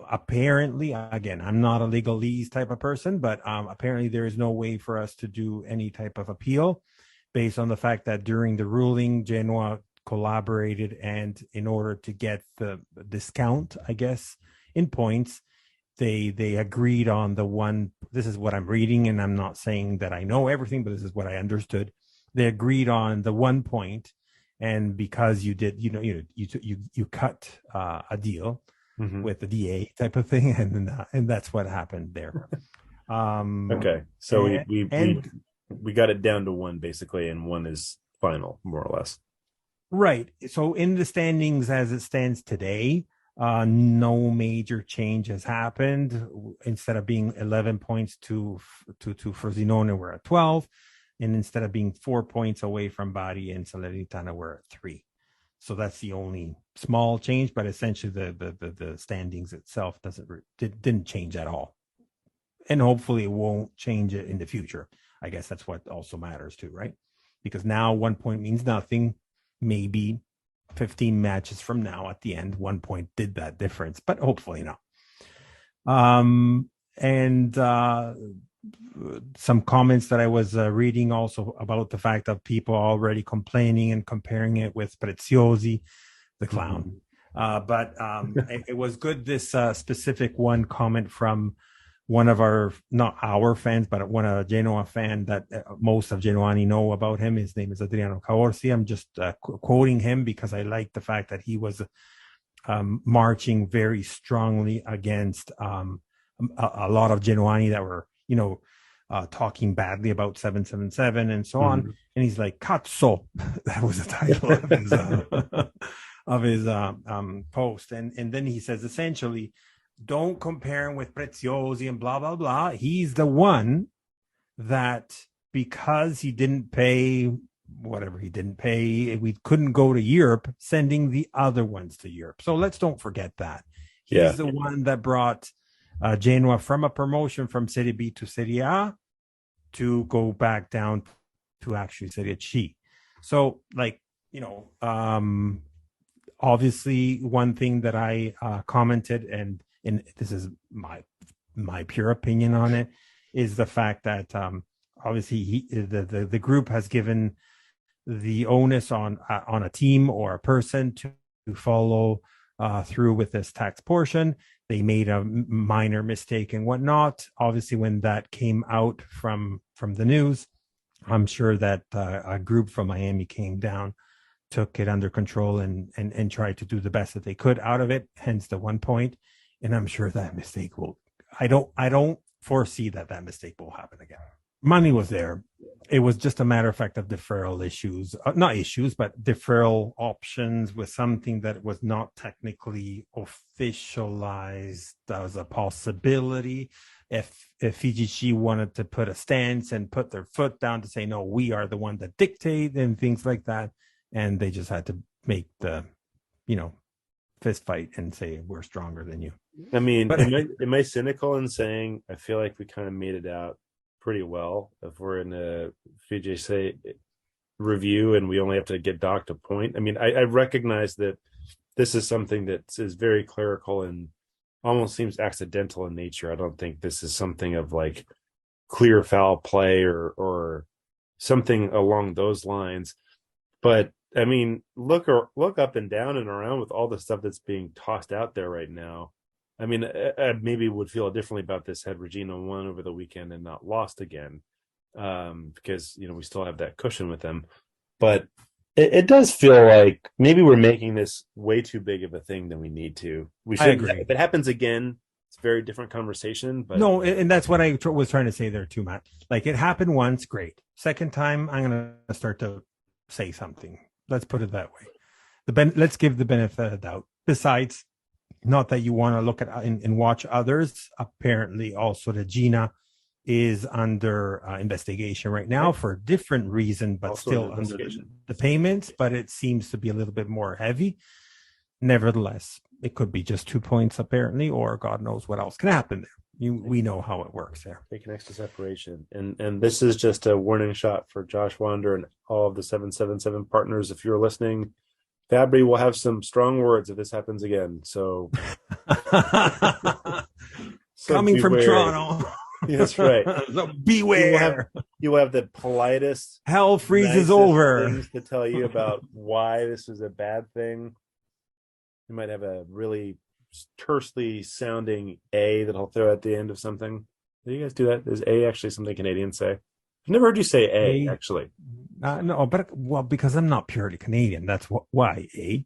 Apparently, again, I'm not a legalese type of person, but apparently there is no way for us to do any type of appeal based on the fact that during the ruling, Genoa collaborated, and in order to get the discount, I guess, in points, they agreed on the one. This is what I'm reading, and I'm not saying that I know everything, but this is what I understood. They agreed on the 1 point, and because you did, you cut a deal with the DA type of thing, and that's what happened there. Okay, so we got it down to one basically, and one is final, more or less. Right. So in the standings as it stands today, no major change has happened. Instead of being 11 points to Frosinone, we're at 12. And instead of being 4 points away from Bari and Salernitana, we're at 3. So that's the only small change, but essentially the standings itself didn't change at all. And hopefully it won't change it in the future. I guess that's what also matters too, right? Because now 1 point means nothing. Maybe 15 matches from now at the end, 1 point did that difference, but hopefully not. And some comments that I was reading also about the fact of people already complaining and comparing it with Preziosi, the clown. But it was good, this specific one comment from one of our, not our fans, but one of Genoa fan that most of Genoani know about him. His name is Adriano Caorsi. I'm just quoting him because I like the fact that he was marching very strongly against a lot of Genoani that were, talking badly about 777 and so on. And he's like, Cazzo. That was the title of his post. And then he says, essentially, don't compare him with Preziosi and blah, blah, blah. He's the one that, because he didn't pay whatever he didn't pay, we couldn't go to Europe, sending the other ones to Europe. So don't forget that. He's the one that brought Genoa from a promotion from Serie B to Serie A to go back down to actually Serie C. So, obviously one thing that I commented, and this is my pure opinion on it, is the fact that obviously the group has given the onus on a team or a person to follow through with this tax portion. They made a minor mistake and whatnot. Obviously, when that came out from the news, I'm sure that a group from Miami came down, took it under control, and tried to do the best that they could out of it. Hence the 1 point. And I'm sure that mistake will. I don't foresee that mistake will happen again. Money was there. It was just a matter of fact of deferral issues, not issues, but deferral options with something that was not technically officialized as a possibility. If FIGC wanted to put a stance and put their foot down to say, no, we are the one that dictate and things like that. And they just had to make the, fist fight and say, we're stronger than you. I mean, am I cynical in saying I feel like we kind of made it out pretty well if we're in a FIGC review and we only have to get docked a point? I mean, I recognize that this is something that is very clerical and almost seems accidental in nature. I don't think this is something of like clear foul play or something along those lines. But I mean, look up and down and around with all the stuff that's being tossed out there right now. I mean, I maybe would feel differently about this had Regina won over the weekend and not lost again, because we still have that cushion with them. But it does feel like maybe we're making this way too big of a thing than we need to. We should. I agree. If it happens again, it's a very different conversation. But no, and that's what I was trying to say there too, Matt. Like, it happened once, great. Second time, I'm going to start to say something. Let's put it that way. Let's give the benefit of the doubt. Besides, Not that you want to look at and watch others. Apparently, also the Gina is under investigation right now for a different reason, but Also still under under investigation. the payments. But it seems to be a little bit more heavy. Nevertheless, it could be just 2 points apparently, or God knows what else can happen there. We know how it works there. Take an extra separation. And this is just a warning shot for Josh Wander and all of the 777 partners. If you're listening, Fabry will have some strong words if this happens again. So Coming from beware. Toronto. That's right. So beware. You will have the politest, Hell freezes nicest over. things to tell you about why this is a bad thing. You might have a really tersely sounding A that I'll throw at the end of something. Do you guys do that? Is A actually something Canadians say? I've never heard you say A. Actually. No, but because I'm not purely Canadian. That's why A.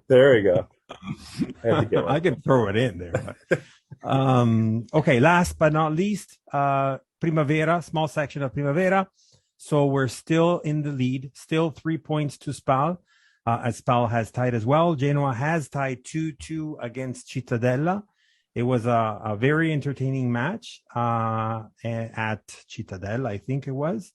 There we go. I can throw it in there. Okay, last but not least, Primavera, small section of Primavera. So we're still in the lead, still 3 points to Spal. As Spal has tied as well. Genoa has tied 2-2 against Cittadella. It was a very entertaining match at Cittadella, I think it was,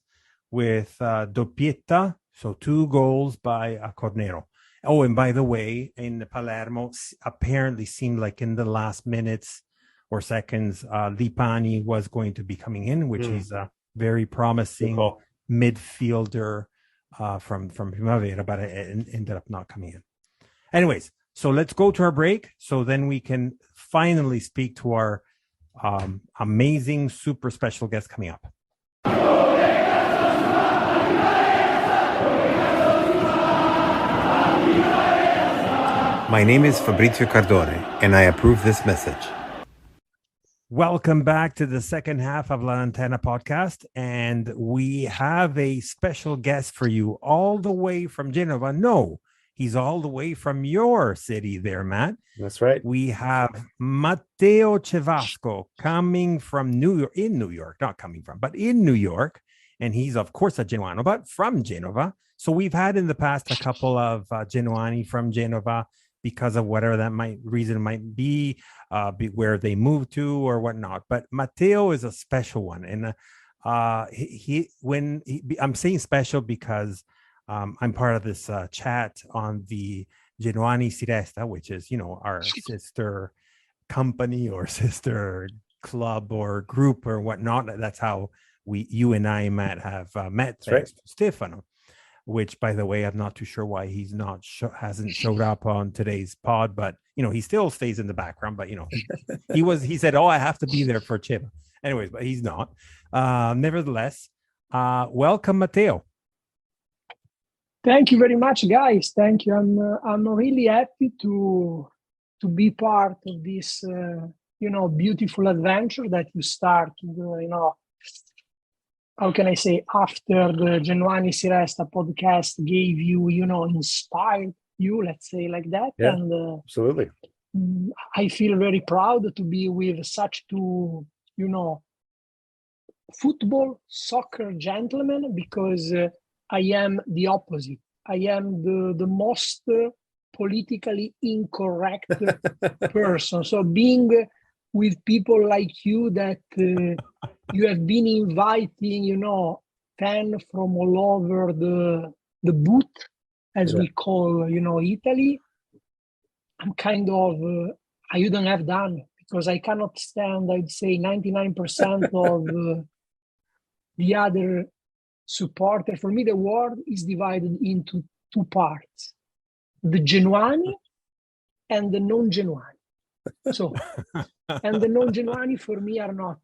with doppietta, so 2 goals by Cornero. Oh, and by the way, in Palermo, apparently seemed like in the last minutes or seconds, Lipani was going to be coming in, which is a very promising midfielder from Primavera, but it ended up not coming in. Anyways, so let's go to our break. So then we can finally speak to our amazing, super special guest coming up. My name is Fabrizio Cardone, and I approve this message. Welcome back to the second half of La Antena podcast, and we have a special guest for you all the way from Genova. No, he's all the way from your city there, Matt. That's right. We have Matteo Cevasco coming from New York, not coming from, but in New York. And he's, of course, a Genoano, but from Genova. So we've had in the past a couple of Genoani from Genova because of whatever that reason might be, where they moved to or whatnot. But Matteo is a special one. And I'm saying special because I'm part of this chat on the Genoani Si Resta, which is, our sister company or sister club or group or whatnot. That's how you and I, Matt, have met. That's right. Stefano, which, by the way, I'm not too sure why he's hasn't showed up on today's pod, but he still stays in the background. But he said, "Oh, I have to be there for Chip." Anyways, but he's not. Nevertheless, welcome, Matteo. Thank you very much, guys. Thank you. I'm really happy to be part of this beautiful adventure that you started. How can I say, after the Genoani Si Resta podcast gave you, inspired you, let's say like that. Yeah, and absolutely. I feel very proud to be with such two, football, soccer gentlemen, because I am the opposite. I am the most politically incorrect person. So being with people like you that you have been inviting, fans from all over the booth, as we call, Italy, I'm kind of, I wouldn't have done, because I cannot stand, I'd say 99% of the other supporter. For me, the world is divided into 2 parts: the Genoani and the non-Genoani. So, and the non-Genoani for me are not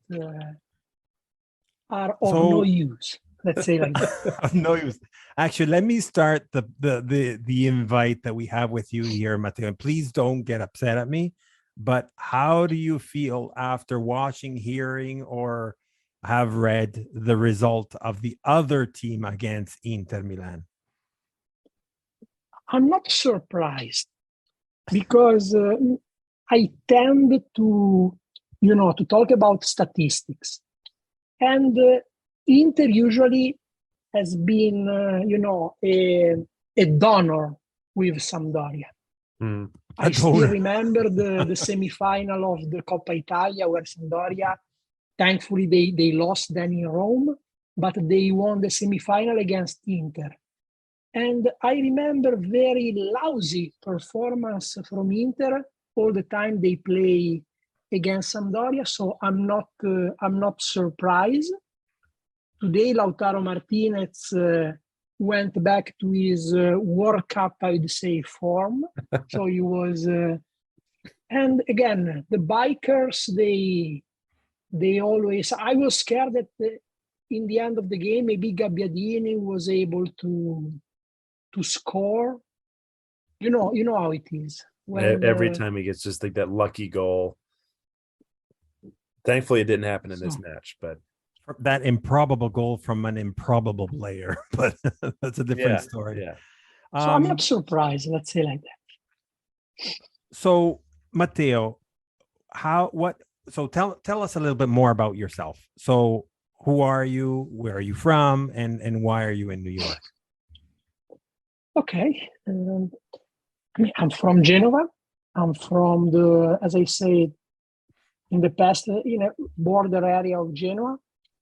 are of no use. Let's say like that. Of no use. Actually, let me start the invite that we have with you here, Matteo. And please don't get upset at me. But how do you feel after watching, hearing, or have read the result of the other team against Inter Milan? I'm not surprised, because I tend to, to talk about statistics. And Inter usually has been, a donor with Sampdoria. I still remember the semi-final of the Coppa Italia where Sampdoria, thankfully they lost then in Rome, but they won the semi-final against Inter. And I remember very lousy performance from Inter all the time they play against Sampdoria, so I'm not surprised. Today, Lautaro Martinez went back to his World Cup, I would say, form. So he was, and again, the bikers, they always. I was scared that in the end of the game, maybe Gabbiadini was able to score. You know how it is. When, every time he gets just like that lucky goal. Thankfully, it didn't happen in this match, but that improbable goal from an improbable player. But that's a different story. Yeah. So I'm not surprised. Let's say like that. So Matteo, So tell us a little bit more about yourself. So who are you? Where are you from? And why are you in New York? Okay. I'm from Genoa. I'm from as I said, in the past, in a border area of Genoa.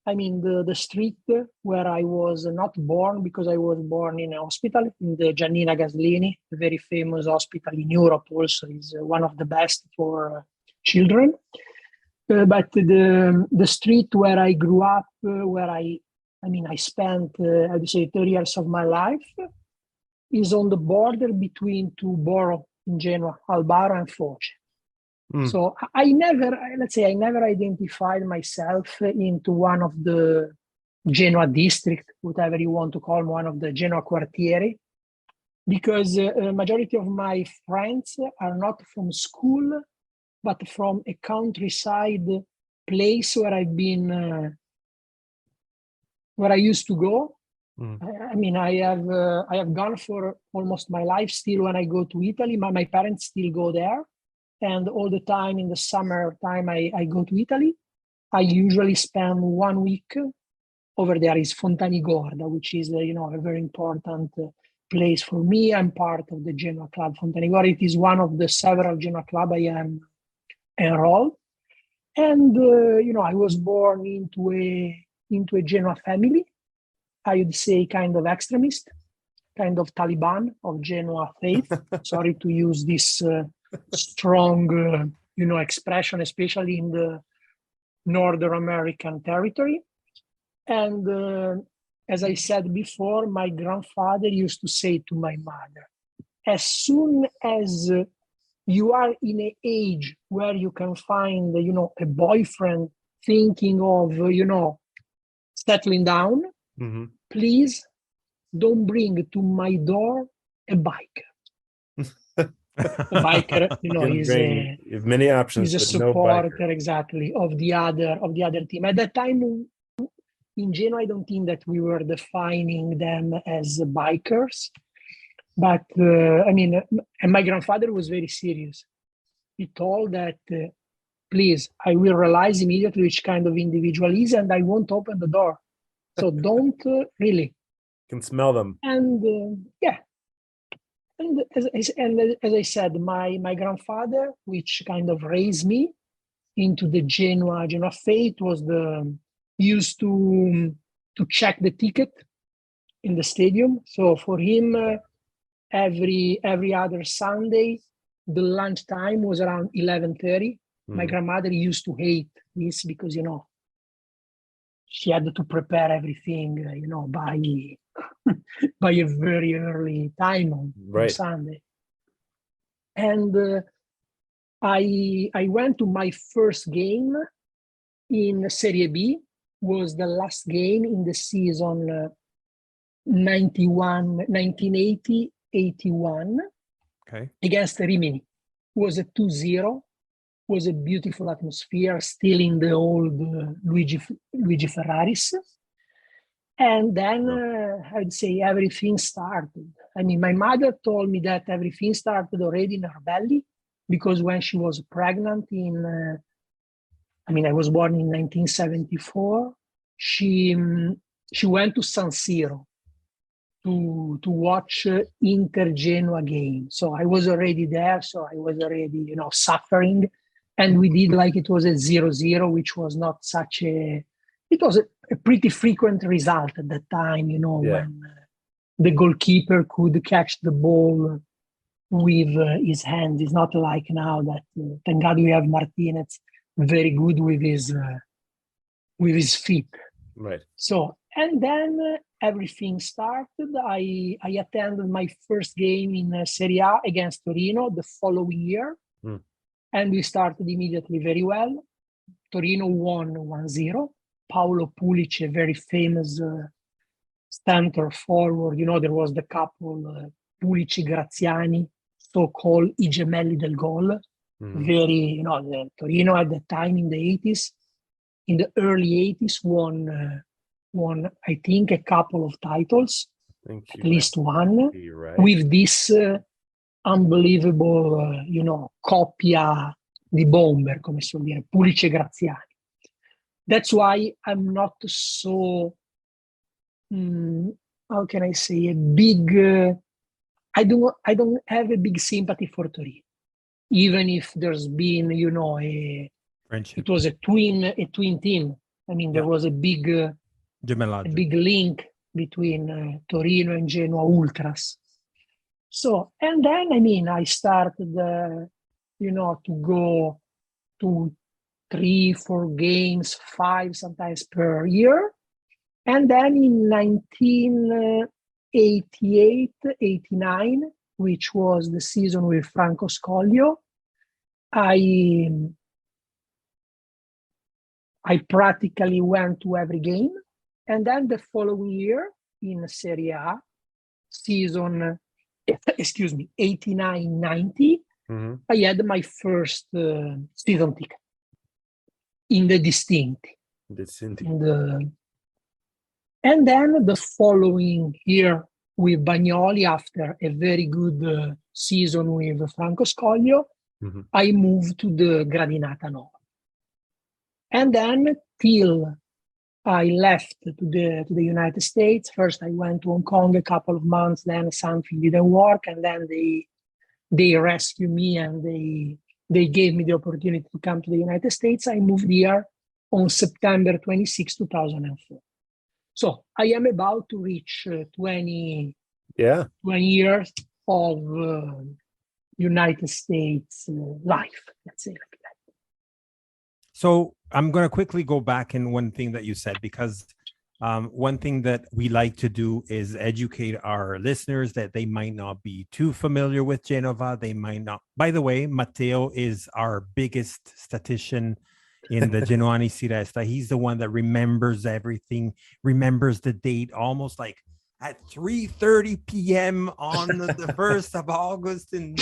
I mean, the street where I was not born, because I was born in a hospital, in the Giannina Gaslini, a very famous hospital in Europe also, is one of the best for children. But the street where I grew up, where I spent, I would say, 30 years of my life, is on the border between two boroughs in Genoa, Albaro and Foce. So I never identified myself into one of the Genoa district, whatever you want to call one of the Genoa quartieri, because majority of my friends are not from school, but from a countryside place where I've been, where I used to go. I have gone for almost my life. Still, when I go to Italy, my parents still go there. And all the time in the summertime, I go to Italy. I usually spend 1 week over there. Is Fontanigorda, which is a very important place for me. I'm part of the Genoa club Fontanigorda. It is one of the several Genoa club I am enrolled. And I was born into a Genoa family. I would say kind of extremist, kind of Taliban of Genoa faith. Sorry to use this strong, expression, especially in the Northern American territory. And as I said before, my grandfather used to say to my mother, as soon as you are in an age where you can find, a boyfriend thinking of, settling down, please don't bring to my door a biker. A biker, is many options. Is a supporter, no, exactly, of the other team. At that time in Genoa, I don't think that we were defining them as bikers, but and my grandfather was very serious. He told that, please, I will realize immediately which kind of individual is, and I won't open the door. So don't really. Can smell them. And And as I said, my grandfather, which kind of raised me into the Genoa faith, was used to check the ticket in the stadium. So for him, every other Sunday, the lunch time was around 11:30. My grandmother used to hate this because she had to prepare everything, by a very early time on Sunday. And I went to my first game in Serie B, was the last game in the season 1980-81 against Rimini. It was a 2-0. Was a beautiful atmosphere, still in the old Luigi Ferraris. And then I'd say everything started. My mother told me that everything started already in her belly, because when she was pregnant I was born in 1974, she went to San Siro to watch Inter Genoa game. So I was already there, so I was already, suffering. And we did like it was a 0-0, which was not such it was a pretty frequent result at that time, when the goalkeeper could catch the ball with his hands. It's not like now that, thank God we have Martinez, very good with his feet. Right. So, and then everything started. I attended my first game in Serie A against Torino the following year. And we started immediately very well. Torino won 1-0. Paolo Pulic, a very famous center forward. There was the couple, Pulic Graziani, so-called I Gemelli del Gol. Very, the Torino at the time in the 80s, in the early 80s, won, I think, a couple of titles, at least one, with this unbelievable, coppia di bomber, come si vuol dire, Pulic e Graziani. That's why I'm not so, how can I say, a big, I don't have a big sympathy for Torino, even if there's been, it was a twin team. I mean, there was a big link between Torino and Genoa Ultras. So, and then, I started, to go to 3-4 games, 5 sometimes per year. And then in 1988-89, which was the season with Franco Scoglio, I practically went to every game. And then the following year in Serie A, season 89-90, I had my first season ticket in the Distinti. And then the following year with Bagnoli, after a very good season with Franco Scoglio, I moved to the Gradinata Nova. And then till I left to the United States. First, I went to Hong Kong a couple of months, then something didn't work, and then they rescued me and they gave me the opportunity to come to the United States. I moved here on September 26, 2004. So I am about to reach 20 years of United States life, let's say like that. So I'm going to quickly go back in one thing that you said, because one thing that we like to do is educate our listeners that they might not be too familiar with Genova. They might not. By the way, Matteo is our biggest statistician in the Genoani Si Resta. He's the one that remembers everything, remembers the date almost like at 3:30 p.m. on the 1st of August in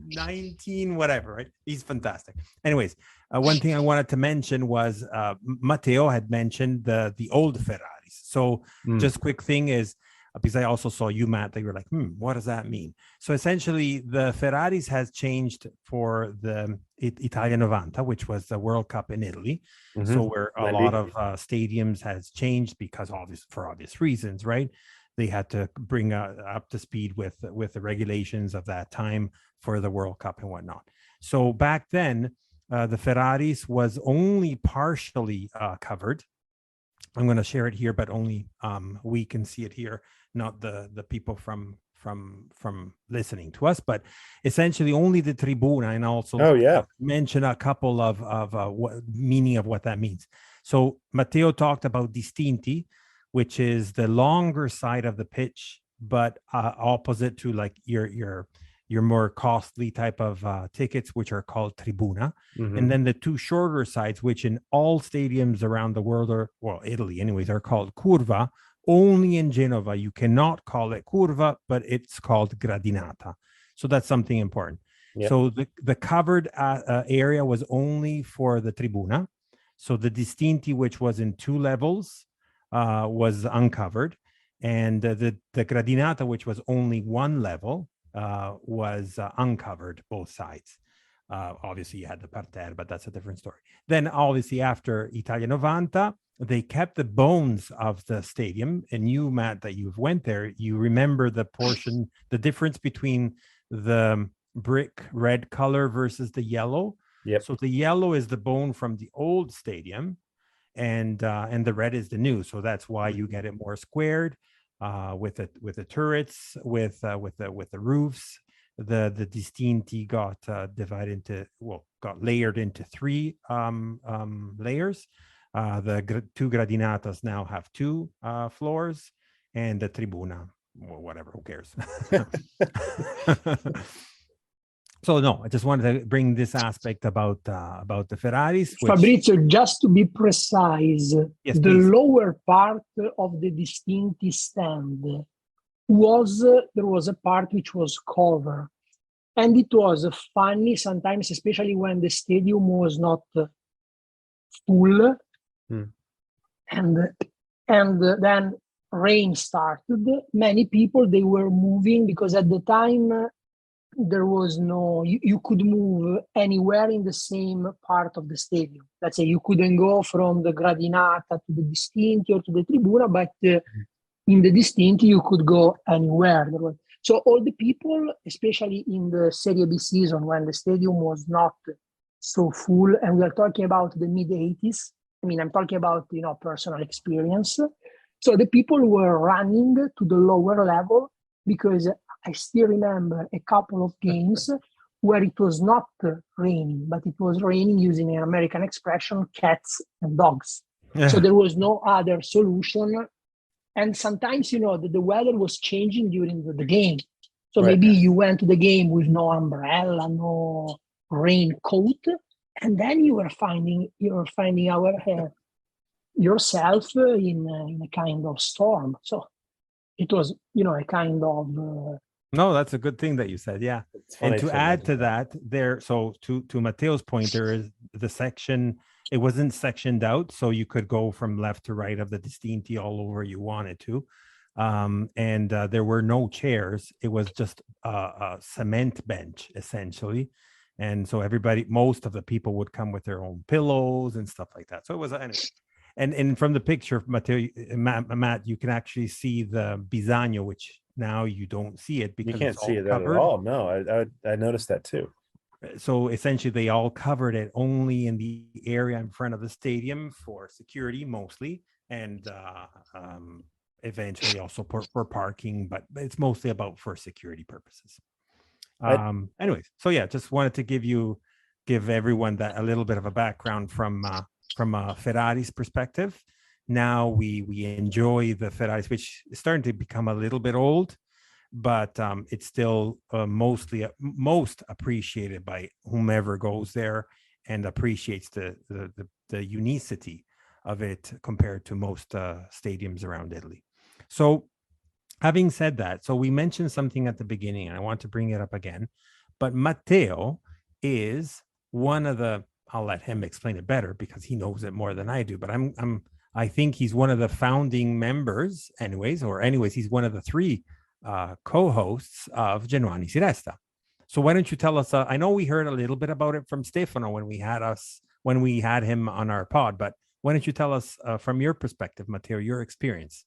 19 whatever, right? He's fantastic. Anyways, one thing I wanted to mention was Matteo had mentioned the old Ferraris. So just quick thing is, because I also saw you, Matt, that you were like, what does that mean? So essentially the Ferraris has changed for the Italia 90, which was the World Cup in Italy. So where a lot of stadiums has changed because for obvious reasons, right? They had to bring up to speed with the regulations of that time for the World Cup and whatnot. So back then, the Ferraris was only partially covered. I'm going to share it here, but only we can see it here, not the people from listening to us, but essentially only the Tribuna, and also mention a couple of what meaning of what that means. So Matteo talked about Distinti, which is the longer side of the pitch, but opposite to like your more costly type of tickets, which are called Tribuna. And then the two shorter sides, which in all stadiums around the world, Italy anyways, are called Curva. Only in Genova, you cannot call it Curva, but it's called Gradinata. So that's something important. Yep. So the covered area was only for the Tribuna. So the Distinti, which was in 2 levels, was uncovered. And the Gradinata, which was only 1 level, was uncovered, both sides. Obviously, you had the parterre, but that's a different story. Then, obviously, after Italia 90, they kept the bones of the stadium. And you, Matt, that you've went there, you remember the portion, the difference between the brick red color versus the yellow. Yep. So the yellow is the bone from the old stadium, and the red is the new. So that's why you get it more squared, with the turrets, with the roofs. The distinti got divided into, got layered into 3 layers. The 2 gradinatas now have 2 floors, and the tribuna, whatever, who cares? So no, I just wanted to bring this aspect about the Ferraris. Fabrizio, just to be precise, yes, the please. lower part of the Distinti stand there was a part which was covered, and it was funny sometimes, especially when the stadium was not full, and then rain started. Many people, they were moving because at the time there was no, you could move anywhere in the same part of the stadium. Let's say you couldn't go from the Gradinata to the Distinti or to the Tribuna, but in the Distinti you could go anywhere. So all the people, especially in the Serie B season when the stadium was not so full, and we are talking about the mid-80s, I mean, I'm talking about, personal experience. So the people were running to the lower level, because I still remember a couple of games where it was not raining, but it was raining, using an American expression, cats and dogs. Yeah. So there was no other solution. And sometimes, the weather was changing during the game. So maybe you went to the game with no umbrella, no raincoat, and then you were finding yourself in a kind of storm. So it was, a kind of... No, that's a good thing that you said, yeah. And to add to that, so to Matteo's point, there is the section, it wasn't sectioned out, so you could go from left to right of the Distinti all over you wanted to. And there were no chairs. It was just a cement bench, essentially. And so most of the people would come with their own pillows and stuff like that. So it was, and from the picture, Matteo, Matt, you can actually see the Bisagno, which now you don't see it because you can't it's all see it covered. At all. No, I noticed that too. So essentially, they all covered it only in the area in front of the stadium for security mostly, and eventually also for parking, but it's mostly about for security purposes. Anyways, so yeah, just wanted to give everyone that a little bit of a background from Ferrari's perspective. Now we enjoy the Ferraris, which is starting to become a little bit old, but it's still most appreciated by whomever goes there and appreciates the unicity of it compared to most stadiums around Italy. So having said that, so we mentioned something at the beginning, and I want to bring it up again, but Matteo is one of the, I'll let him explain it better because he knows it more than I do, but I think he's one of the founding members anyways, he's one of the 3 co-hosts of Genoani Si Resta. So why don't you tell us, I know we heard a little bit about it from Stefano when we had him on our pod, but why don't you tell us from your perspective, Matteo, your experience?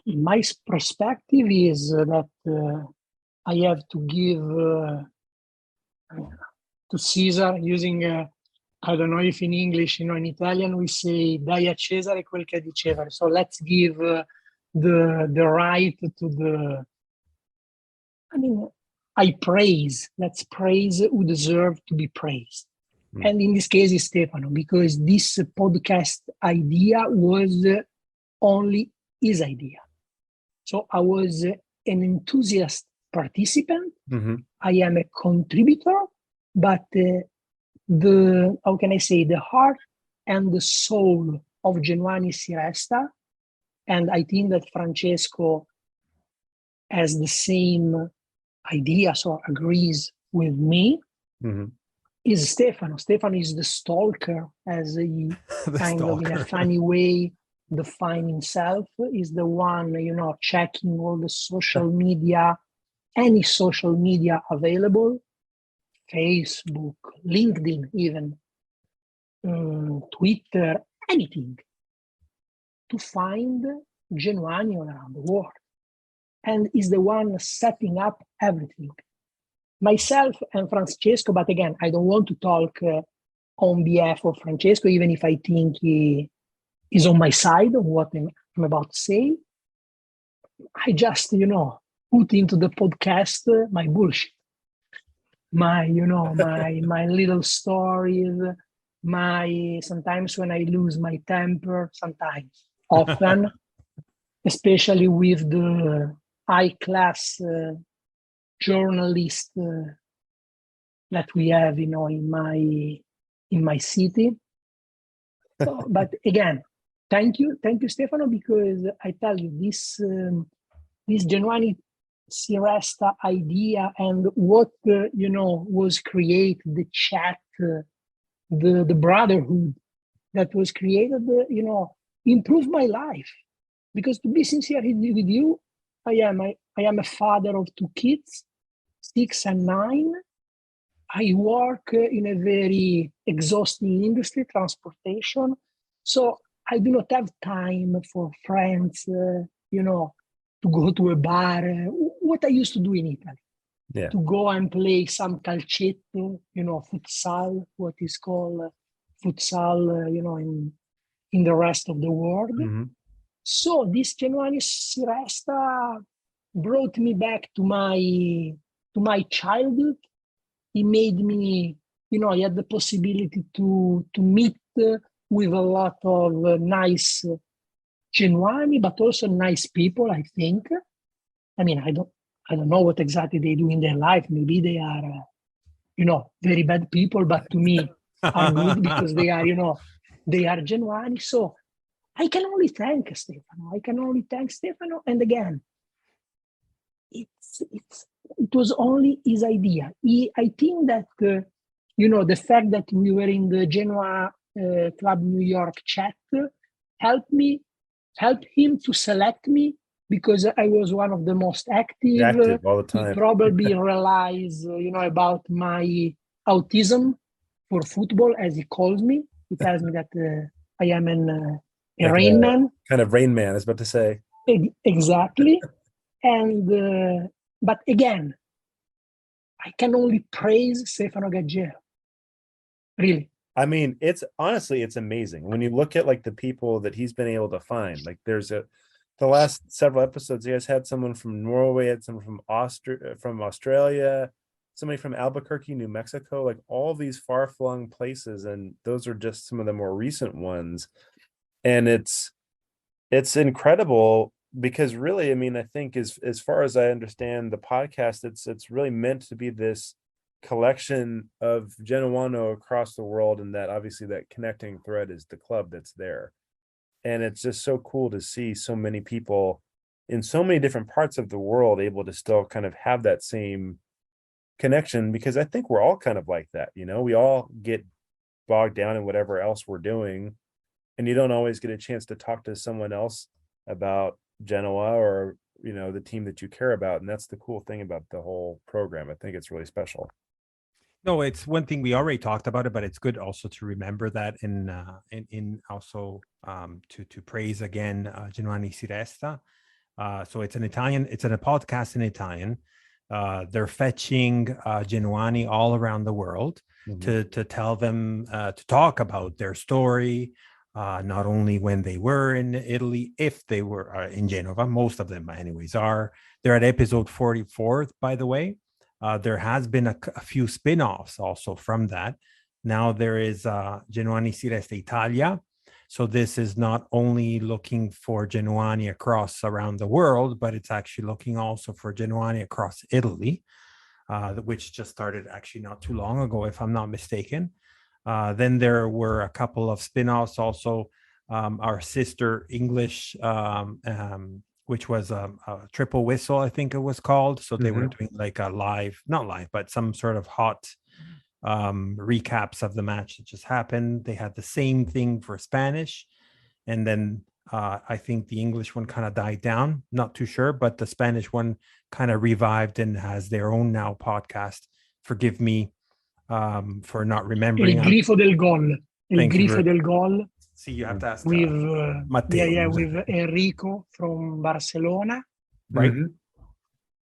My perspective is that I have to give to Caesar, using I don't know if in English, in Italian we say dai a Cesare quel che è di Cesare. So let's give the right to the, let's praise who deserve to be praised. And in this case is Stefano, because this podcast idea was only his idea. So I was an enthusiast participant. Mm-hmm. I am a contributor, but the heart and the soul of Genoani Si Resta, and I think that Francesco has the same idea, so agrees with me, is Stefano. Stefano is the stalker, as he kind of in a funny way define himself, is the one, checking all the social media, any social media available, Facebook, LinkedIn, even Twitter, anything, to find Genoani all around the world. And is the one setting up everything. Myself and Francesco, but again, I don't want to talk on behalf of Francesco, even if I think he is on my side of what I'm about to say. I just, put into the podcast my bullshit, my little stories, sometimes when I lose my temper, sometimes, often, especially with the high-class journalist that we have, in my city. So, but again, thank you, Stefano, because I tell you this Genoani Si Resta idea and what was created, the chat, the brotherhood that was created, improved my life. Because to be sincere with you, I am a father of 2 kids, 6 and 9. I work in a very exhausting industry, transportation. So I do not have time for friends, to go to a bar, what I used to do in Italy. Yeah. To go and play some calcetto, futsal, what is called futsal, in the rest of the world. Mm-hmm. So this Genoani Si Resta brought me back to my childhood. It made me, I had the possibility to meet with a lot of nice Genoani, but also nice people, I think. I mean, I don't know what exactly they do in their life. Maybe they are, very bad people, but to me are good because they are, they are Genoani. So I can only thank Stefano. And again, it was only his idea. I think that, the fact that we were in the Genoa Club New York chat helped him to select me because I was one of the most active all the time. He probably realized, about my autism for football, as he calls me. He tells me that I am a Rain Man. Kind of Rain Man, I was about to say. Exactly. And but again, I can only praise Stefano Gaggero. Really. I mean, it's amazing when you look at like the people that he's been able to find. Like the last several episodes, you guys had someone from Norway, had someone from Australia, somebody from Albuquerque, New Mexico, like all these far-flung places, and those are just some of the more recent ones. And it's incredible because really, I mean, I think as far as I understand the podcast, it's really meant to be this collection of Genoano across the world, and that obviously that connecting thread is the club that's there. And it's just so cool to see so many people in so many different parts of the world able to still kind of have that same connection, because I think we're all kind of like that, we all get bogged down in whatever else we're doing, and you don't always get a chance to talk to someone else about Genoa or the team that you care about. And that's the cool thing about the whole program. I think it's really special. No, it's one thing we already talked about it, but it's good also to remember that in also to praise again Genoani Si Resta. So it's a podcast in Italian. They're fetching Genoani all around the world to tell them to talk about their story. Not only when they were in Italy, if they were in Genova, most of them anyways are. They're at episode 44, by the way. There has been a few spin-offs also from that. Now there is Genoani Si Resta Italia. So this is not only looking for Genoani around the world, but it's actually looking also for Genoani across Italy, which just started actually not too long ago, if I'm not mistaken. Then there were a couple of spin-offs also. Our sister English, which was a triple whistle, I think it was called. So they were doing like a not live, but some sort of hot recaps of the match that just happened. They had the same thing for Spanish. And then I think the English one kind of died down, not too sure, but the Spanish one kind of revived and has their own now podcast. Forgive me for not Il remembering. grifo del gol. Il Thank you grifo del gol. See, you have to ask With Matteo. with Enrico from Barcelona, Right?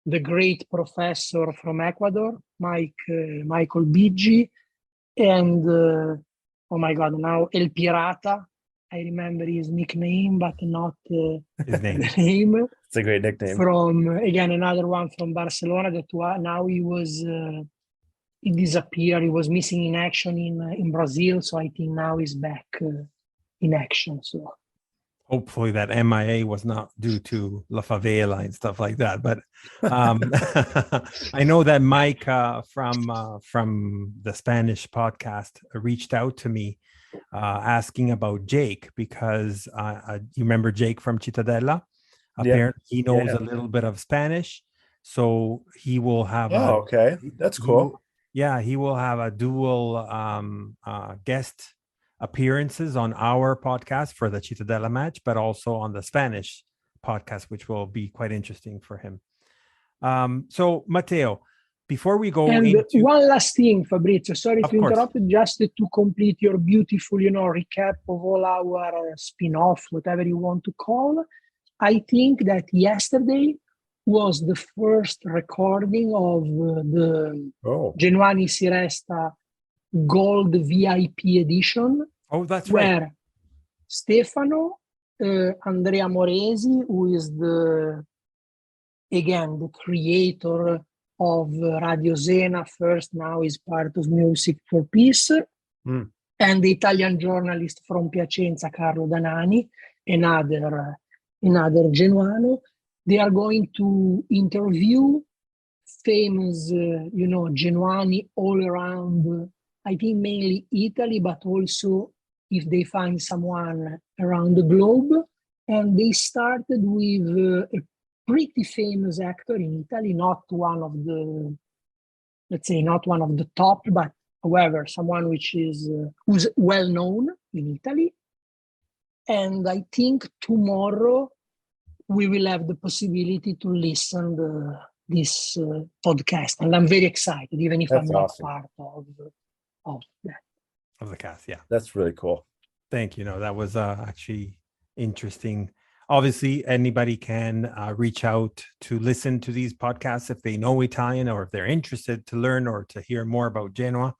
the great professor from Ecuador, Michael Bigi, and oh my God, now El Pirata. I remember his nickname, but not His name. the name. It's a great nickname. From again another one from Barcelona that now he disappeared. He was missing in action in Brazil, so I think now he's back in action. So Hopefully that MIA was not due to La Favela and stuff like that. But I know that Mike from the Spanish podcast reached out to me asking about Jake, because you remember Jake from Cittadella? Apparently he knows a little bit of Spanish, so he will have okay, that's cool. He will have a dual guest appearances on our podcast for the Cittadella match, but also on the Spanish podcast, which will be quite interesting for him. So Matteo, before we go and into one last thing, Fabrizio, sorry Of to course. interrupt, just to complete your beautiful, recap of all our spin-off, whatever you want to call. I think that yesterday was the first recording of the Genoani Si Resta Gold VIP edition. Oh, that's right. Where Stefano, Andrea Moresi, who is the creator of Radio Zena first, now is part of Music for Peace, and the Italian journalist from Piacenza, Carlo Danani, another Genuano. They are going to interview famous, Genuani all around, I think mainly Italy, but also if they find someone around the globe. And they started with a pretty famous actor in Italy, not one of the top, but however, someone who's well known in Italy. And I think tomorrow we will have the possibility to listen to this podcast, and I'm very excited, even if I'm not part of that. Of the cast, yeah. That's really cool. Thank you. No, that was actually interesting. Obviously, anybody can reach out to listen to these podcasts if they know Italian or if they're interested to learn or to hear more about Genoa.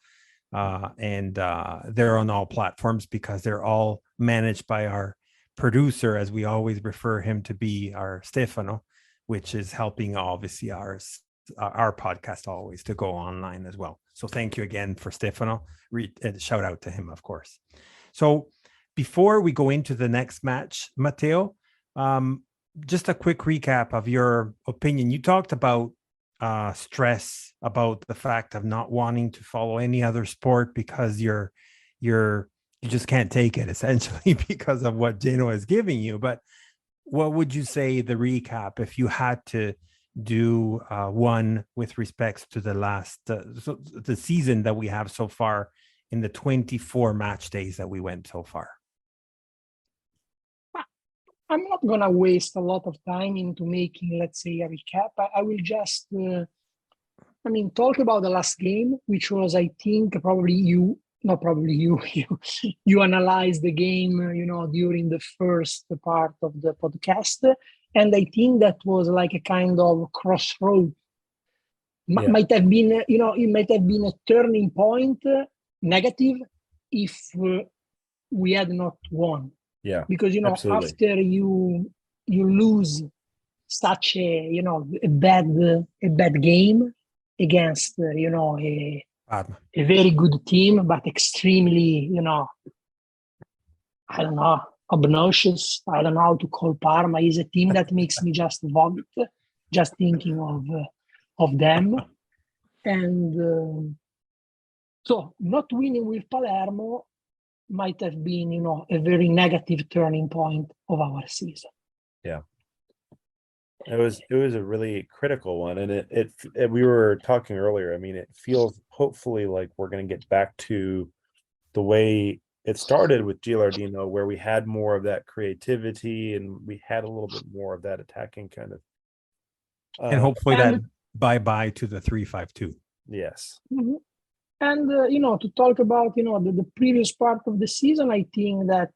And they're on all platforms because they're all managed by our producer, as we always refer him to be, our Stefano, which is helping obviously our podcast always to go online as well. So thank you again for Stefano. Shout out to him, of course. So before we go into the next match, Matteo, just a quick recap of your opinion. You talked about stress, about the fact of not wanting to follow any other sport because you just can't take it, essentially, because of what Genoa is giving you. But what would you say the recap, if you had to do one with respects to the last the season that we have so far in the 24 match days that we went so far? I'm not going to waste a lot of time into making, let's say, a recap. I will just, talk about the last game, which was, I think, you analyzed the game, during the first part of the podcast. And I think that was like a kind of crossroad. Might have been, it might have been a turning point, negative, if we had not won. Yeah, because absolutely. After you lose such a bad game against a very good team, but extremely I don't know, obnoxious. I don't know how to call Parma. Is a team that makes me just vomit just thinking of them. And so not winning with Palermo might have been, a very negative turning point of our season. Yeah, it was a really critical one, and it we were talking earlier. I mean, it feels hopefully like we're going to get back to the way it started with Gilardino, where we had more of that creativity and we had a little bit more of that attacking kind of. And hopefully that bye to the 3-5-2. Yes. Mm-hmm. And to talk about the previous part of the season, I think that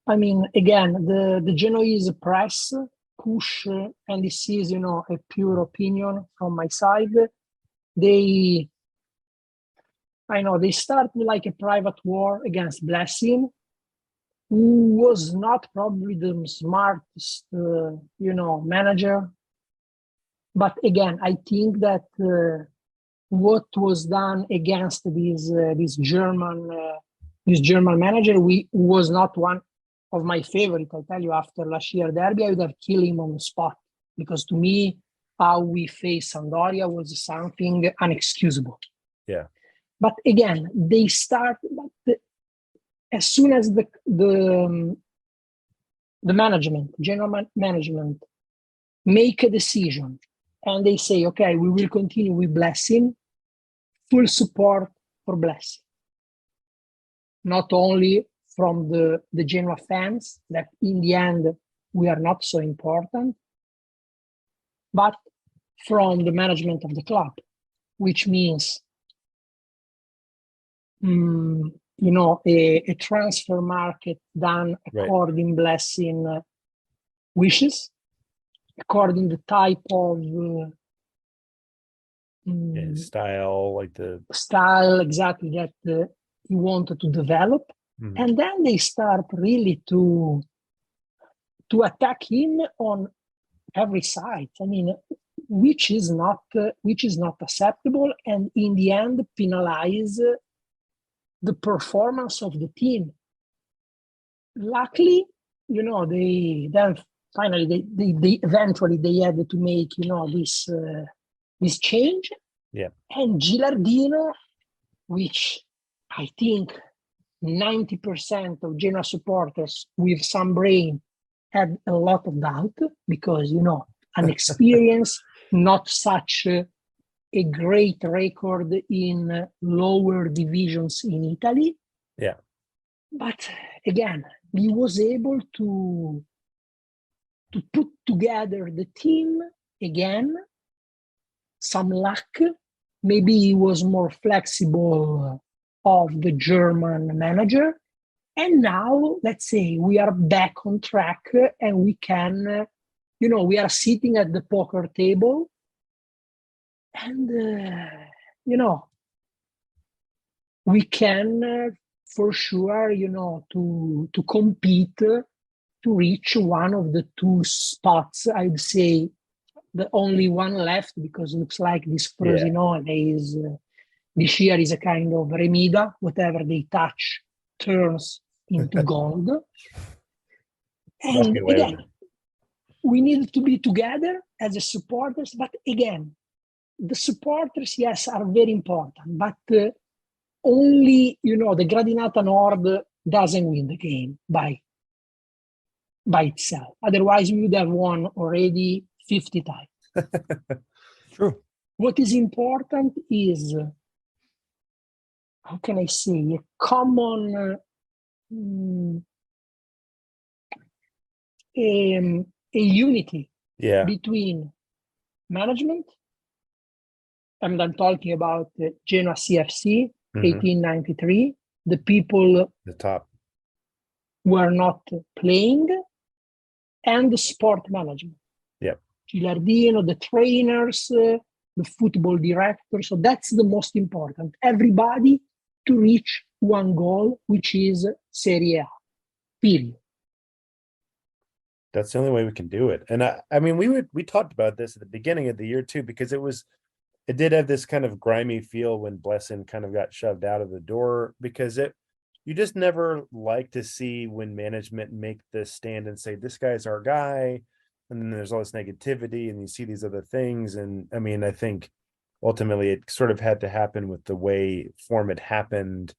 again, the Genoese press push, and this is a pure opinion from my side. They started like a private war against Blessing, who was not probably the smartest manager. But again, I think that what was done against this German manager was not one of my favorite. I tell you, after last year derby, I would have killed him on the spot, because to me, how we faced Sampdoria was something unexcusable. Yeah. But again, they start as soon as the management, general management, make a decision, and they say, okay, we will continue with Blessing, full support for Blessing. Not only from the Genoa fans, that in the end, we are not so important, but from the management of the club, which means, a transfer market done according Blessing wishes, according the type of style, like the style exactly that he wanted to develop. Mm-hmm. And then they start really to attack him on every side. Which is not acceptable, and in the end penalize the performance of the team. Luckily, they eventually had to make this change. Yeah. And Gilardino, which I think 90% of Genoa supporters with some brain had a lot of doubt, because an experience, not such a great record in lower divisions in Italy. Yeah. But again, he was able to put together the team again. Some luck. Maybe he was more flexible of the German manager. And now, let's say, we are back on track, and we can, we are sitting at the poker table, and, we can, for sure, to compete, to reach one of the two spots. I'd say the only one left, because it looks like this Frosinone is, this year is a kind of Remida. Whatever they touch turns into gold. And again, we need to be together as a supporters. But again, the supporters, yes, are very important. But only, the Gradinata Nord doesn't win the game by itself. Otherwise, we would have won already 50 times. True. What is important is, how can I say, a common a unity between management, and I'm talking about Genoa CFC, 1893, the people the top were not playing, and the sport management. Yeah. Gilardino, the trainers, the football director. So that's the most important. Everybody to reach one goal, which is Serie A. Period. That's the only way we can do it. And I mean, we talked about this at the beginning of the year too, because it did have this kind of grimy feel when Blessing kind of got shoved out of the door, because you just never like to see when management make this stand and say, this guy's our guy. And then there's all this negativity, and you see these other things. And I mean, I think ultimately it sort of had to happen with the way form had happened,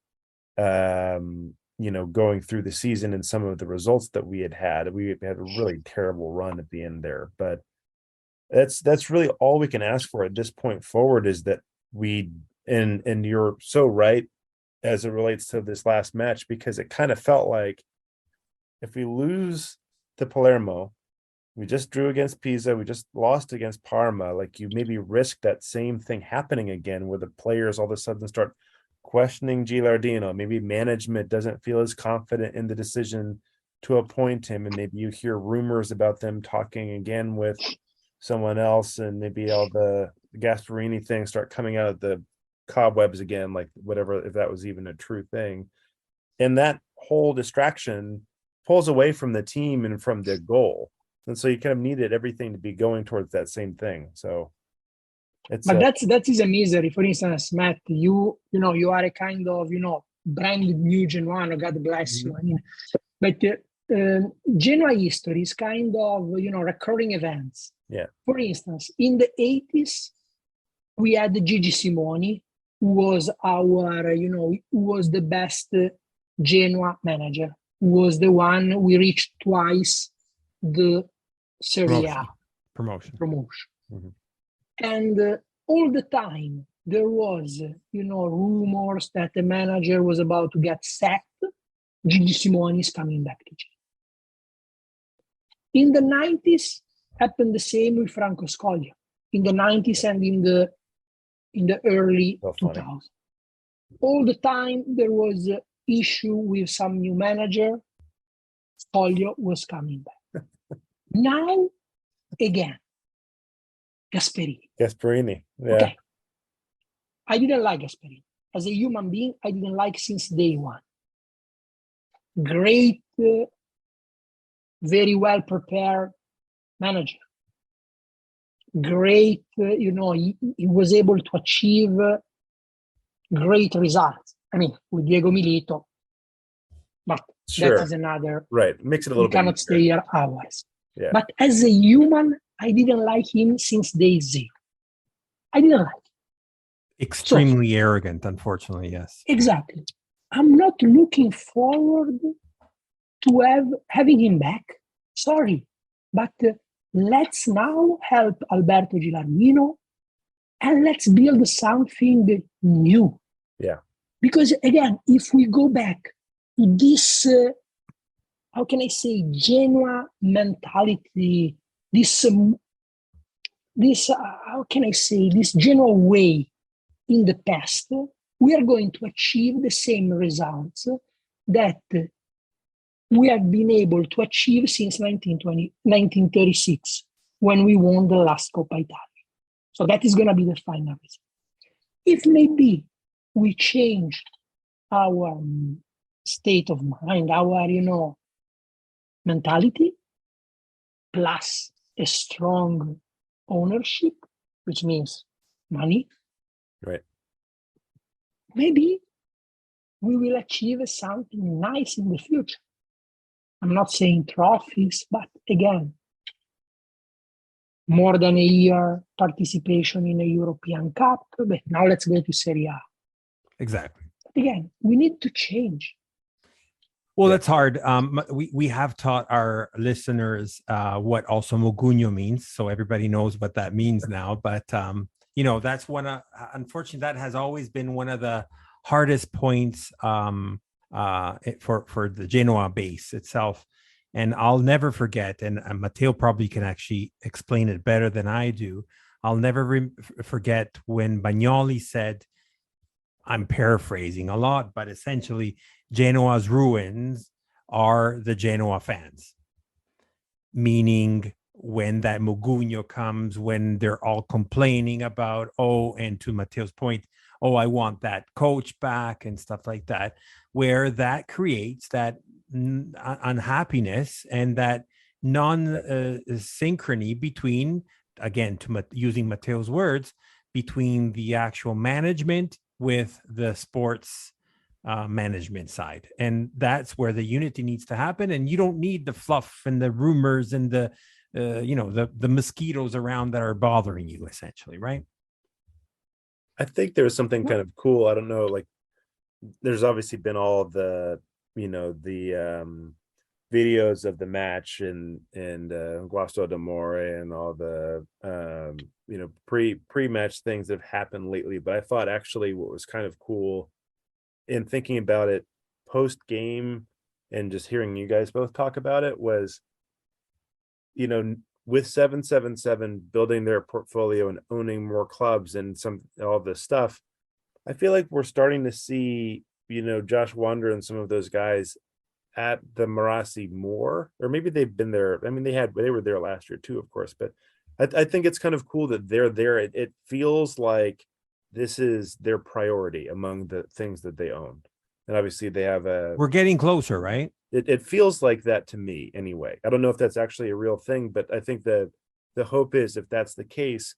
going through the season, and some of the results that we had. We had a really terrible run at the end there, but that's really all we can ask for at this point forward, is that and you're so right as it relates to this last match, because it kind of felt like if we lose to Palermo, We just drew against Pisa. We just lost against Parma. Like, you maybe risk that same thing happening again, where the players all of a sudden start questioning Gilardino. Maybe management doesn't feel as confident in the decision to appoint him, and maybe you hear rumors about them talking again with someone else, and maybe all the Gasparini things start coming out of the cobwebs again, like whatever, if that was even a true thing. And that whole distraction pulls away from the team and from the goal. And so you kind of needed everything to be going towards that same thing. So it's But that is a misery. For instance, Matt, you know, you are a kind of, you know, brand new Genoano, God bless you. I mean, but Genoa history is kind of, you know, recurring events. Yeah. For instance, in the 80s, we had Gigi Simoni, who was our, you know, who was the best Genoa manager, who was the one we reached twice the Serie A Promotion. Mhm. And all the time there was, you know, rumors that the manager was about to get sacked. Gigi Simoni is coming back to Genoa. In the 90s, happened the same with Franco Scoglio. In the 90s and in the early 2000s. All the time there was an issue with some new manager. Scoglio was coming back. Now, again, Gasperini. Yeah. Okay. I didn't like Gasperini. As a human being, I didn't like since day one. Great, very well prepared manager. Great, you know, he was able to achieve great results. I mean, with Diego Milito, but Sure. that is another. Right. Mix it a little we bit. cannot stay here hours. Yeah. But as a human, I didn't like him since day zero. I didn't like him. Extremely arrogant, unfortunately, yes. Exactly. I'm not looking forward to having him back. Sorry. But let's now help Alberto Gilardino and let's build something new. Yeah. Because again, if we go back to this, how can I say, Genoa mentality, this how can I say, this Genoa way in the past, we are going to achieve the same results that we have been able to achieve since 1936, when we won the last Coppa Italia. So that is going to be the final result. If maybe we change our state of mind, our, you know, mentality, plus a strong ownership, which means money, Right. maybe we will achieve something nice in the future. I'm not saying trophies, but again, more than a year participation in a European Cup, but now let's go to Serie A. Exactly. Again, we need to change. Well, that's hard. We have taught our listeners what also Mogugno means, so everybody knows what that means now. But you know, that's unfortunately, that has always been one of the hardest points for the Genoa base itself. And I'll never forget, and Matteo probably can actually explain it better than I do. I'll never forget when Bagnoli said, I'm paraphrasing a lot, but essentially, Genoa's ruins are the Genoa fans. Meaning, when that Mogugno comes, when they're all complaining about, and to Matteo's point, I want that coach back and stuff like that, where that creates that unhappiness and that non-synchrony between, again, using Matteo's words, between the actual management with the sports management side. And that's where the unity needs to happen. And you don't need the fluff and the rumors and the mosquitoes around that are bothering you, essentially, right? I think there's something kind of cool. I don't know, like, there's obviously been all of the, you know, the videos of the match and Guasto d'Amore and all the you know, pre-match things that have happened lately. But I thought actually what was kind of cool in thinking about it post game and just hearing you guys both talk about it was with 777 building their portfolio and owning more clubs and all this stuff, I feel like we're starting to see, Josh Wander and some of those guys at the Marassi more, or maybe they've been there. I mean, they were there last year too, of course, but I think it's kind of cool that they're there. It feels like this is their priority among the things that they own. And obviously they have we're getting closer, right? It feels like that to me anyway. I don't know if that's actually a real thing, but I think the hope is, if that's the case,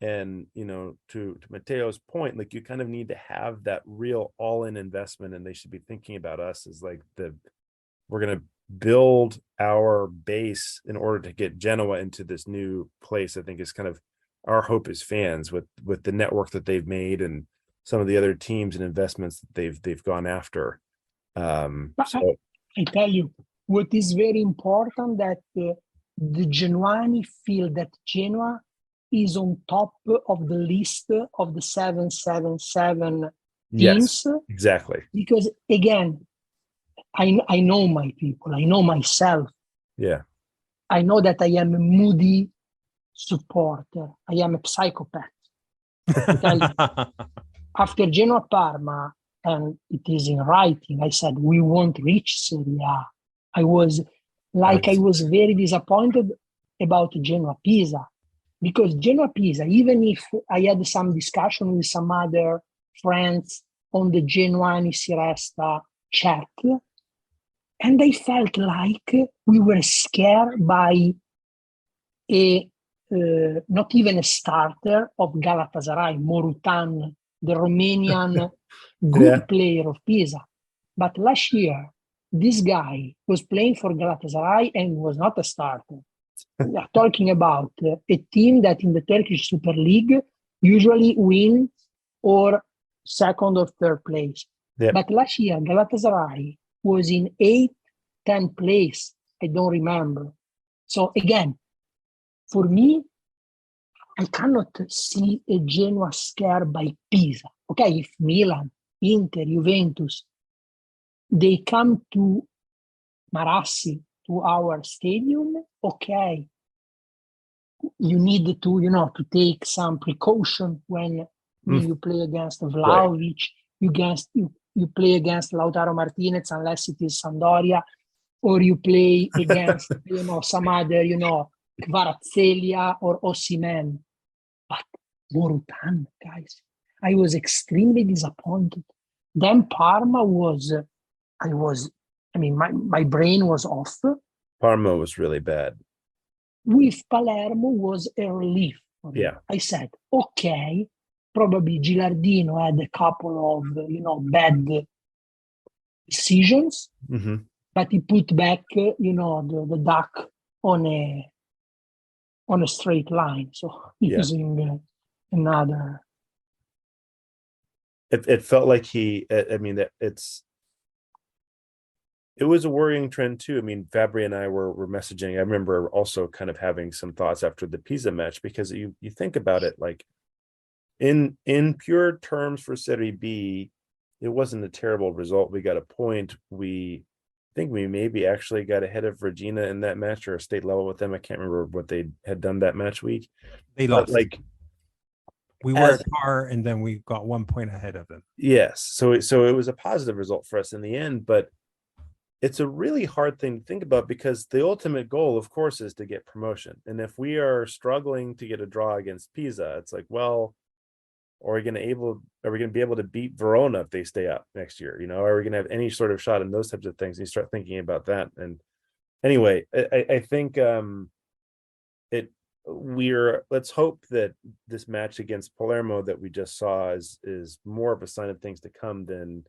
and to Matteo's point, like, you kind of need to have that real all-in investment, and they should be thinking about us as like we're going to build our base in order to get Genoa into this new place. I think is kind of our hope as fans with the network that they've made and some of the other teams and investments that they've gone after. So I tell you, what is very important, that the Genoani feel that Genoa is on top of the list of the 777 teams. Yes, exactly. Because again, I know my people, I know myself. Yeah. I know that I am a moody supporter. I am a psychopath. After Genoa Parma, and it is in writing, I said, we won't reach Serie A. I was very disappointed about Genoa Pisa, because Genoa Pisa, even if I had some discussion with some other friends on the Genoani Si Resta chat, and I felt like we were scared by not even a starter of Galatasaray, Morutan, the Romanian good player of Pisa. But last year, this guy was playing for Galatasaray and was not a starter. We are talking about a team that in the Turkish Super League usually wins or second or third place. Yep. But last year, Galatasaray was in 8th, 10th place. I don't remember. So again, for me, I cannot see a Genoa scared by Pisa. Okay, if Milan, Inter, Juventus, they come to Marassi, to our stadium, okay, you need to, to take some precaution when you play against Vlahovic, you play against Lautaro Martinez, unless it is Sampdoria, or you play against, some other, Kvaratskhelia or Osimhen. But Morutan, guys, I was extremely disappointed. Then Parma my brain was off. Parma was really bad. With Palermo was a relief for me. Yeah. I said, okay, probably Gilardino had a couple of, bad decisions, but he put back, the duck on a straight line. So using another. It felt like it was a worrying trend too. I mean, Fabry and I were messaging. I remember also kind of having some thoughts after the Pisa match, because you think about it, like in pure terms for Serie B, it wasn't a terrible result. We got a point. We think we maybe actually got ahead of Regina in that match, or a state level with them. I can't remember what they had done that match week. They lost. We were at par, and then we got 1 point ahead of them. Yes. So it was a positive result for us in the end, but it's a really hard thing to think about, because the ultimate goal, of course, is to get promotion. And if we are struggling to get a draw against Pisa, it's like, well, are we going to be able to beat Verona if they stay up next year? Are we going to have any sort of shot in those types of things? And you start thinking about that. And anyway, I think let's hope that this match against Palermo that we just saw is more of a sign of things to come than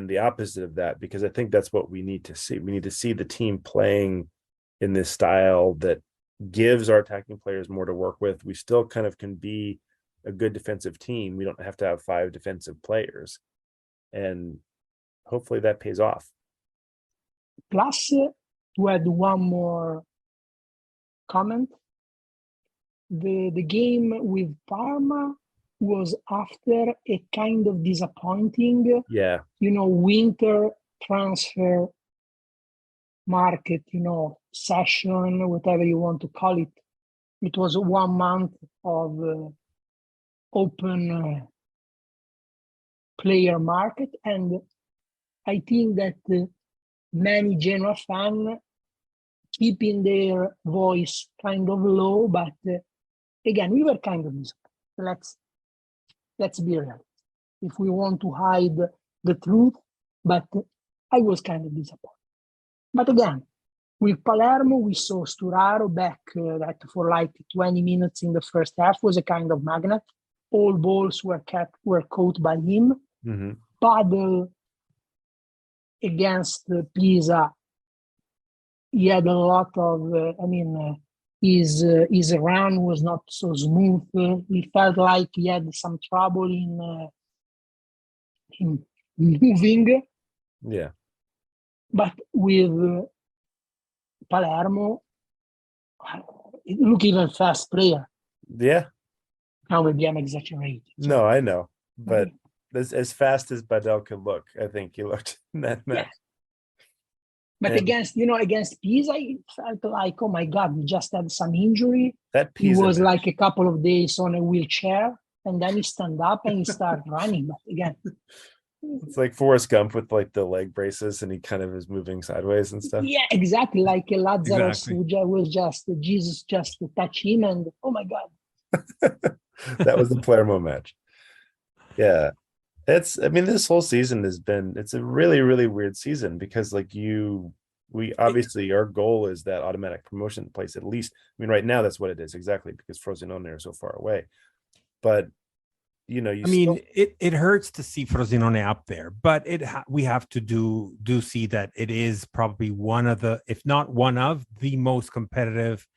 the opposite of that, because I think that's what we need to see. We need to see the team playing in this style that gives our attacking players more to work with. We still kind of can be a good defensive team. We don't have to have 5 defensive players, and hopefully that pays off. Plus, to add one more comment, the game with Parma was after a kind of disappointing, winter transfer market, session, whatever you want to call it. It was 1 month of open player market, and I think that many Genoa fans keeping their voice kind of low, but again, we were kind of disappointed. Let's be real. If we want to hide the truth, but I was kind of disappointed. But again, with Palermo, we saw Sturaro back that for like 20 minutes in the first half was a kind of magnet. All balls were caught by him. Mm-hmm. Paddle against Pisa, he had a lot of, his run was not so smooth. He felt like he had some trouble in moving. Yeah. But with Palermo, it looked even fast player. Yeah. Now maybe I'm exaggerating. No, I know. But as fast as Badel could look, I think he looked in that match. Yeah. But against Pisa, it felt like, oh my God, he just had some injury. That Pisa he was match. like a couple of days on a wheelchair, and then he stand up and he started running. But again, it's like Forrest Gump with like the leg braces, and he kind of is moving sideways and stuff. Yeah, exactly. Like Lazarus, who was just Jesus, just touch him, and oh my God. That was the Palermo match. Yeah. This whole season it's a really, really weird season because our goal is that automatic promotion place at least. Right now that's what it is exactly because Frosinone are so far away. But it hurts to see Frosinone up there, but we have to do see that it is probably one of the, if not one of the most competitive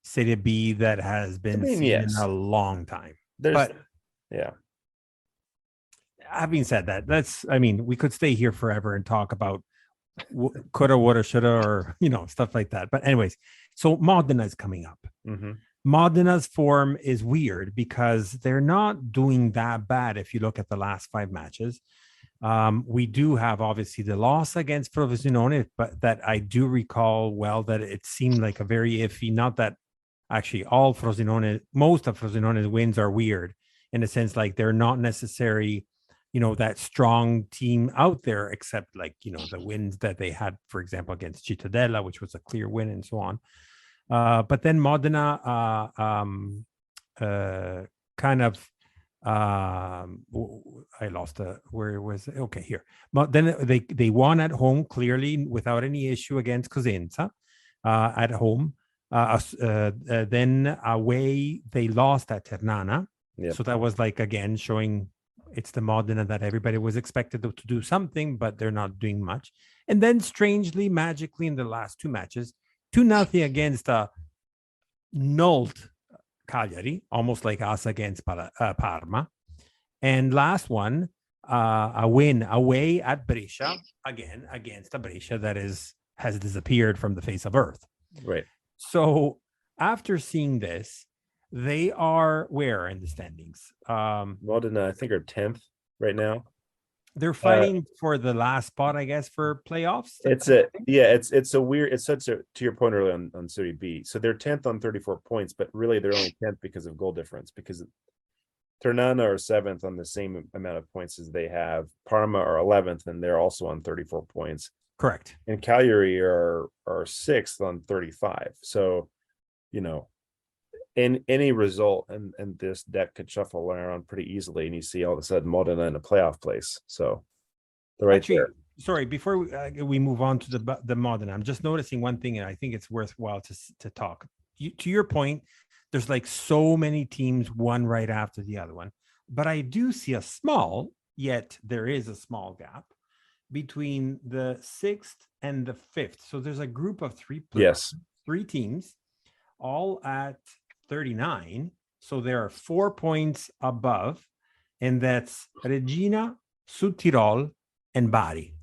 Serie B that has been seen in a long time. Having said that, we could stay here forever and talk about coulda, woulda, shoulda, or stuff like that. But anyways, so Modena is coming up. Mm-hmm. Modena's form is weird because they're not doing that bad if you look at the last 5 matches. We do have obviously the loss against Frosinone, but that I do recall well that it seemed like a very iffy, not that actually most of Frosinone wins are weird in a sense, like they're not necessary, that strong team out there, except the wins that they had, for example, against Cittadella, which was a clear win and so on. But then Modena kind of I lost where was it? Okay, here. But then they won at home clearly without any issue against Cosenza at home. Then away they lost at Ternana. Yep. So that was again showing it's the Modena that everybody was expected to do something, but they're not doing much. And then strangely, magically in the last 2 matches, 2-0 against nulled Cagliari, almost like us against Parma. And last one, a win away at Brescia, again against a Brescia that has disappeared from the face of earth. Right. So after seeing this, they are where in the standings? Modena, I think, are 10th right now. They're fighting for the last spot, I guess, for playoffs. To your point earlier on Serie B. So they're 10th on 34 points, but really they're only 10th because of goal difference, because Ternana are 7th on the same amount of points as they have. Parma are 11th, and they're also on 34 points. Correct. And Cagliari are 6th on 35. So, in any result, and this deck could shuffle around pretty easily, and you see all of a sudden Modena in a playoff place. So they're right there. Sorry, before we move on to the Modena, I'm just noticing one thing, and I think it's worthwhile to talk. To your point, there's so many teams, one right after the other one, but I do see there is a small gap between the 6th and the 5th. So there's a group of 3 players, 3 teams, all at 39. So there are 4 points above, and that's Regina, Südtirol, and Bari.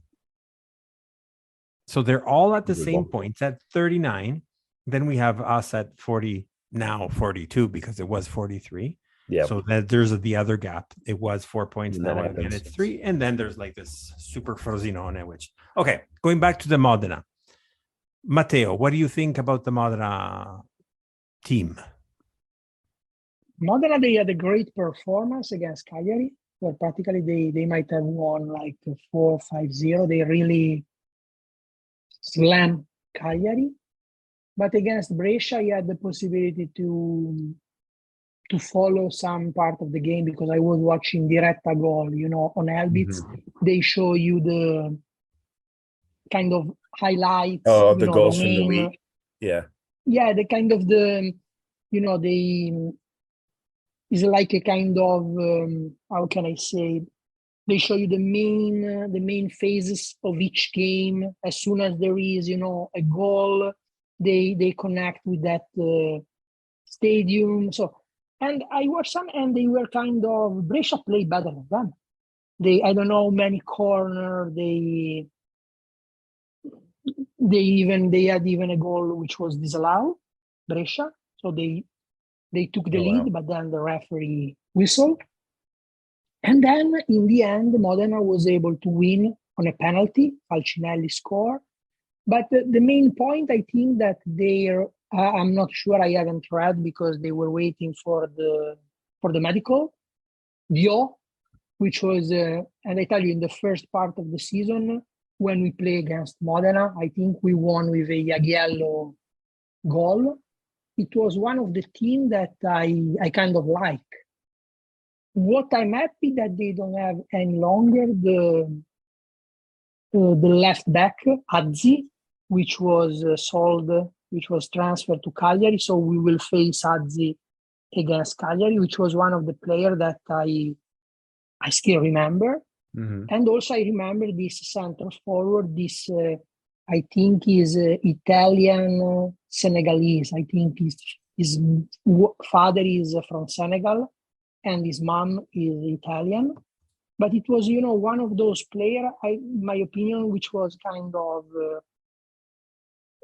So they're all at the same points at 39. Then we have us at 40, now 42, because it was 43. Yeah. So there's the other gap. It was 4 points, now again it's 3. And then there's this super Frosinone, going back to the Modena. Matteo, what do you think about the Modena team? Modena, they had a great performance against Cagliari, where practically they might have won like 4-5-0. They really slammed Cagliari. But against Brescia, he had the possibility to follow some part of the game, because I was watching Diretta Goal, on Elbitz. They show you the kind of highlights. Oh, the goals the from the week. Yeah. Yeah, the kind of the, is like a kind of, how can I say, they show you the main phases of each game. As soon as there is, a goal, they connect with that stadium. So, and I watched some, and they were kind of, Brescia played better than them. I don't know, many corner. They had even a goal which was disallowed, Brescia. So they took the lead, but then the referee whistled. And then in the end, Modena was able to win on a penalty. Falcinelli scored. But the main point, I think that I'm not sure, I haven't read because they were waiting for the medical. Dio, which was, and I tell you, in the first part of the season, when we play against Modena, I think we won with a Jagiello goal. It was one of the teams that I kind of like. What I'm happy that they don't have any longer the left back, Adzi, which was sold, which was transferred to Cagliari. So we will face Adzi against Cagliari, which was one of the players that I still remember. Mm-hmm. And also I remember this center forward, this I think is Italian Senegalese. I think his father is from Senegal and his mom is Italian. But it was, one of those players, in my opinion, which was kind of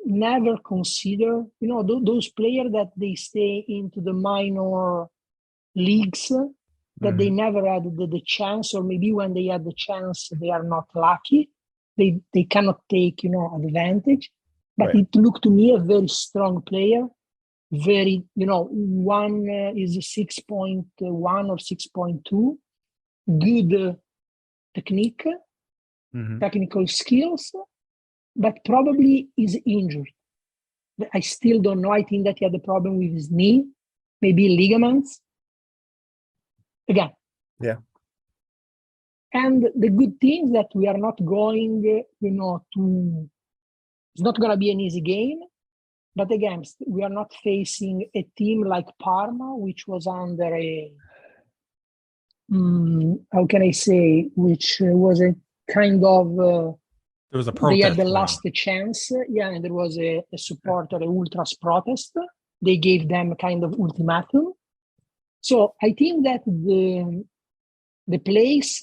never considered, those players that they stay into the minor leagues, that they never had the chance, or maybe when they had the chance, they are not lucky. They cannot take, advantage. But It looked to me a very strong player. Very, one is 6.1 or 6.2. Good technique, technical skills, but probably is injured. I still don't know. I think that he had a problem with his knee, maybe ligaments. Again. Yeah. And the good thing is that we are not going, it's not going to be an easy game. But again, we are not facing a team like Parma, which was under how can I say, which was a kind of... there was a protest. They had the last chance, and there was a supporter, a ultras protest. They gave them a kind of ultimatum. So I think that the place,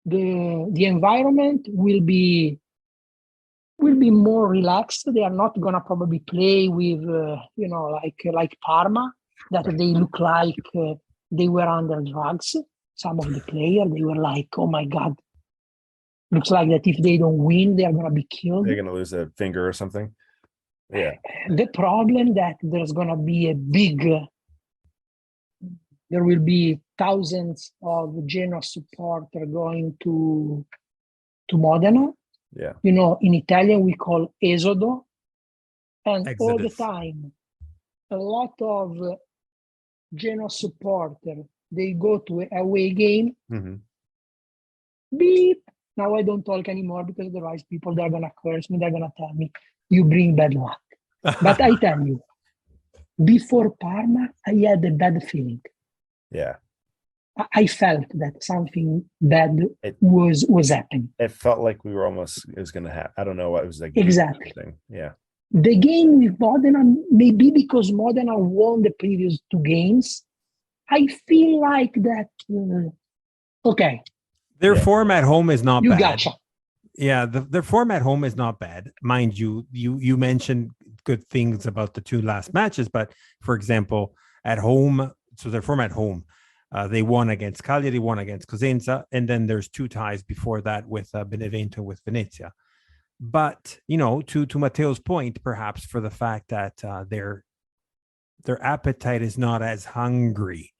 the environment will be more relaxed. They are not gonna probably play with like Parma, that they look like they were under drugs. Some of the players, they were like, oh my God, looks like that if they don't win, they are gonna be killed. They're gonna lose a finger or something. Yeah. The problem that there's gonna be there will be thousands of Genoa supporters going to Modena. Yeah. In Italian we call Esodo. And Exodus. All the time, a lot of Genoa supporters, they go to an away game. Beep. Now I don't talk anymore because otherwise people, they're going to curse me. They're going to tell me, you bring bad luck. But I tell you, before Parma, I had a bad feeling. Yeah. I felt that something bad was happening. It felt like it was going to happen. I don't know what it was like. Exactly. Yeah. The game with Modena, maybe because Modena won the previous two games, I feel like that, okay. Their form at home is not bad. Gotcha. Yeah, their form at home is not bad. Mind you, you mentioned good things about the two last matches, but for example, at home, so their form at home, they won against Cagliari, won against Cosenza, and then there's two ties before that with Benevento, with Venezia. But to Matteo's point, perhaps for the fact that their appetite is not as hungry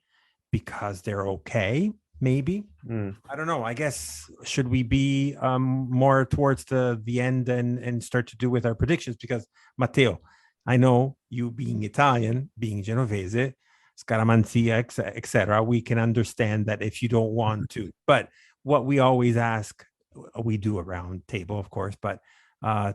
because they're okay. Maybe I don't know. I guess should we be more towards the end and start to do with our predictions? Because Matteo, I know you being Italian, being Genovese, scaramanzia, etc. We can understand that if you don't want to, but what we always ask, we do a round table, of course, but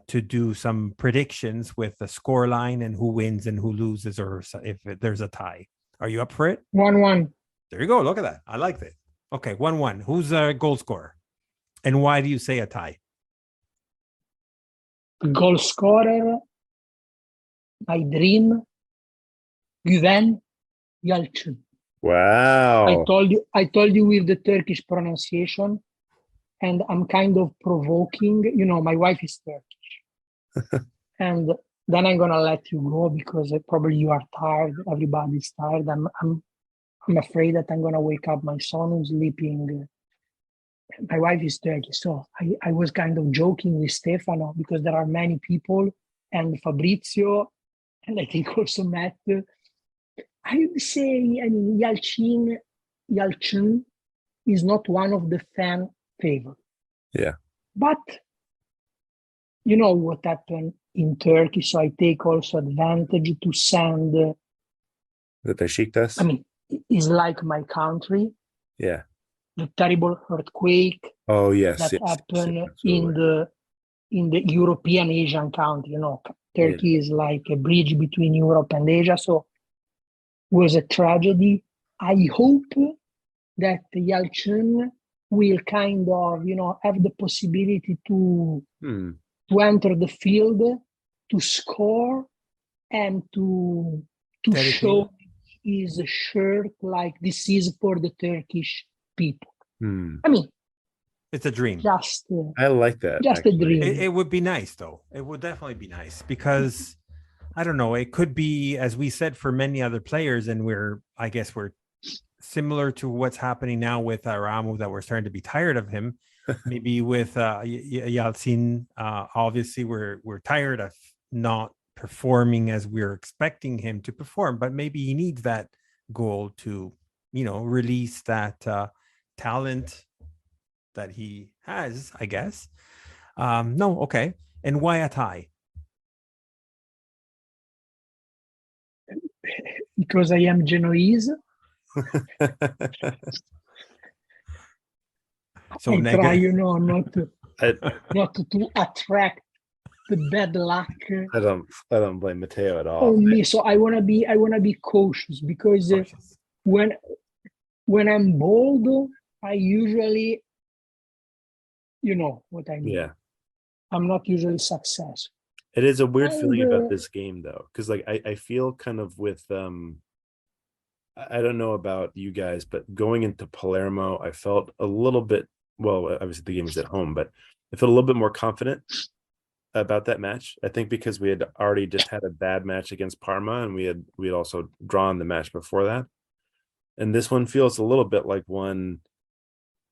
to do some predictions with the score line and who wins and who loses, or if there's a tie. Are you up for it? 1-1. There you go. Look at that. I like that. Okay, 1-1. Who's a goal scorer? And why do you say a tie? Goal scorer, my dream, Güven Yalçın. Wow. I told you with the Turkish pronunciation, and I'm kind of provoking. My wife is Turkish. And then I'm gonna let you go because probably you are tired. Everybody's tired. I'm afraid that I'm gonna wake up my son who's sleeping. My wife is Turkish, so I was kind of joking with Stefano because there are many people, and Fabrizio, and I think also Matt. I would say, Yalçın is not one of the fan favorites. Yeah. But you know what happened in Turkey, so I take also advantage to send. The Besiktas. I mean, it's like my country. Yeah. The terrible earthquake. Oh yes, that happened yes, in the European Asian country. Turkey is like a bridge between Europe and Asia, so it was a tragedy. I hope that Yalçın will kind of, have the possibility to enter the field, to score, and to show his shirt like this is for the Turkish people. I mean, it's a dream. I like that. Just actually. A dream. It would be nice, though. It would definitely be nice because I don't know. It could be, as we said, for many other players, and I guess we're similar to what's happening now with Ramu, that we're starting to be tired of him. Maybe with Yalçın, obviously we're tired of not performing as we're expecting him to perform, but maybe he needs that goal to, release that talent that he has, I guess. No, okay. And why a tie? Because I am Genoese. So I try, not to attract the bad luck. I don't blame Matteo at all. On me, so I wanna be cautious because when I'm bold, I usually, you know what I mean. Yeah, I'm not usually successful. It is a weird feeling about this game though, because I feel kind of with I don't know about you guys, but going into Palermo, I felt a little bit. Well, obviously the game was at home, but I felt a little bit more confident about that match. I think because we had already just had a bad match against Parma, and we had also drawn the match before that, and this one feels a little bit like one.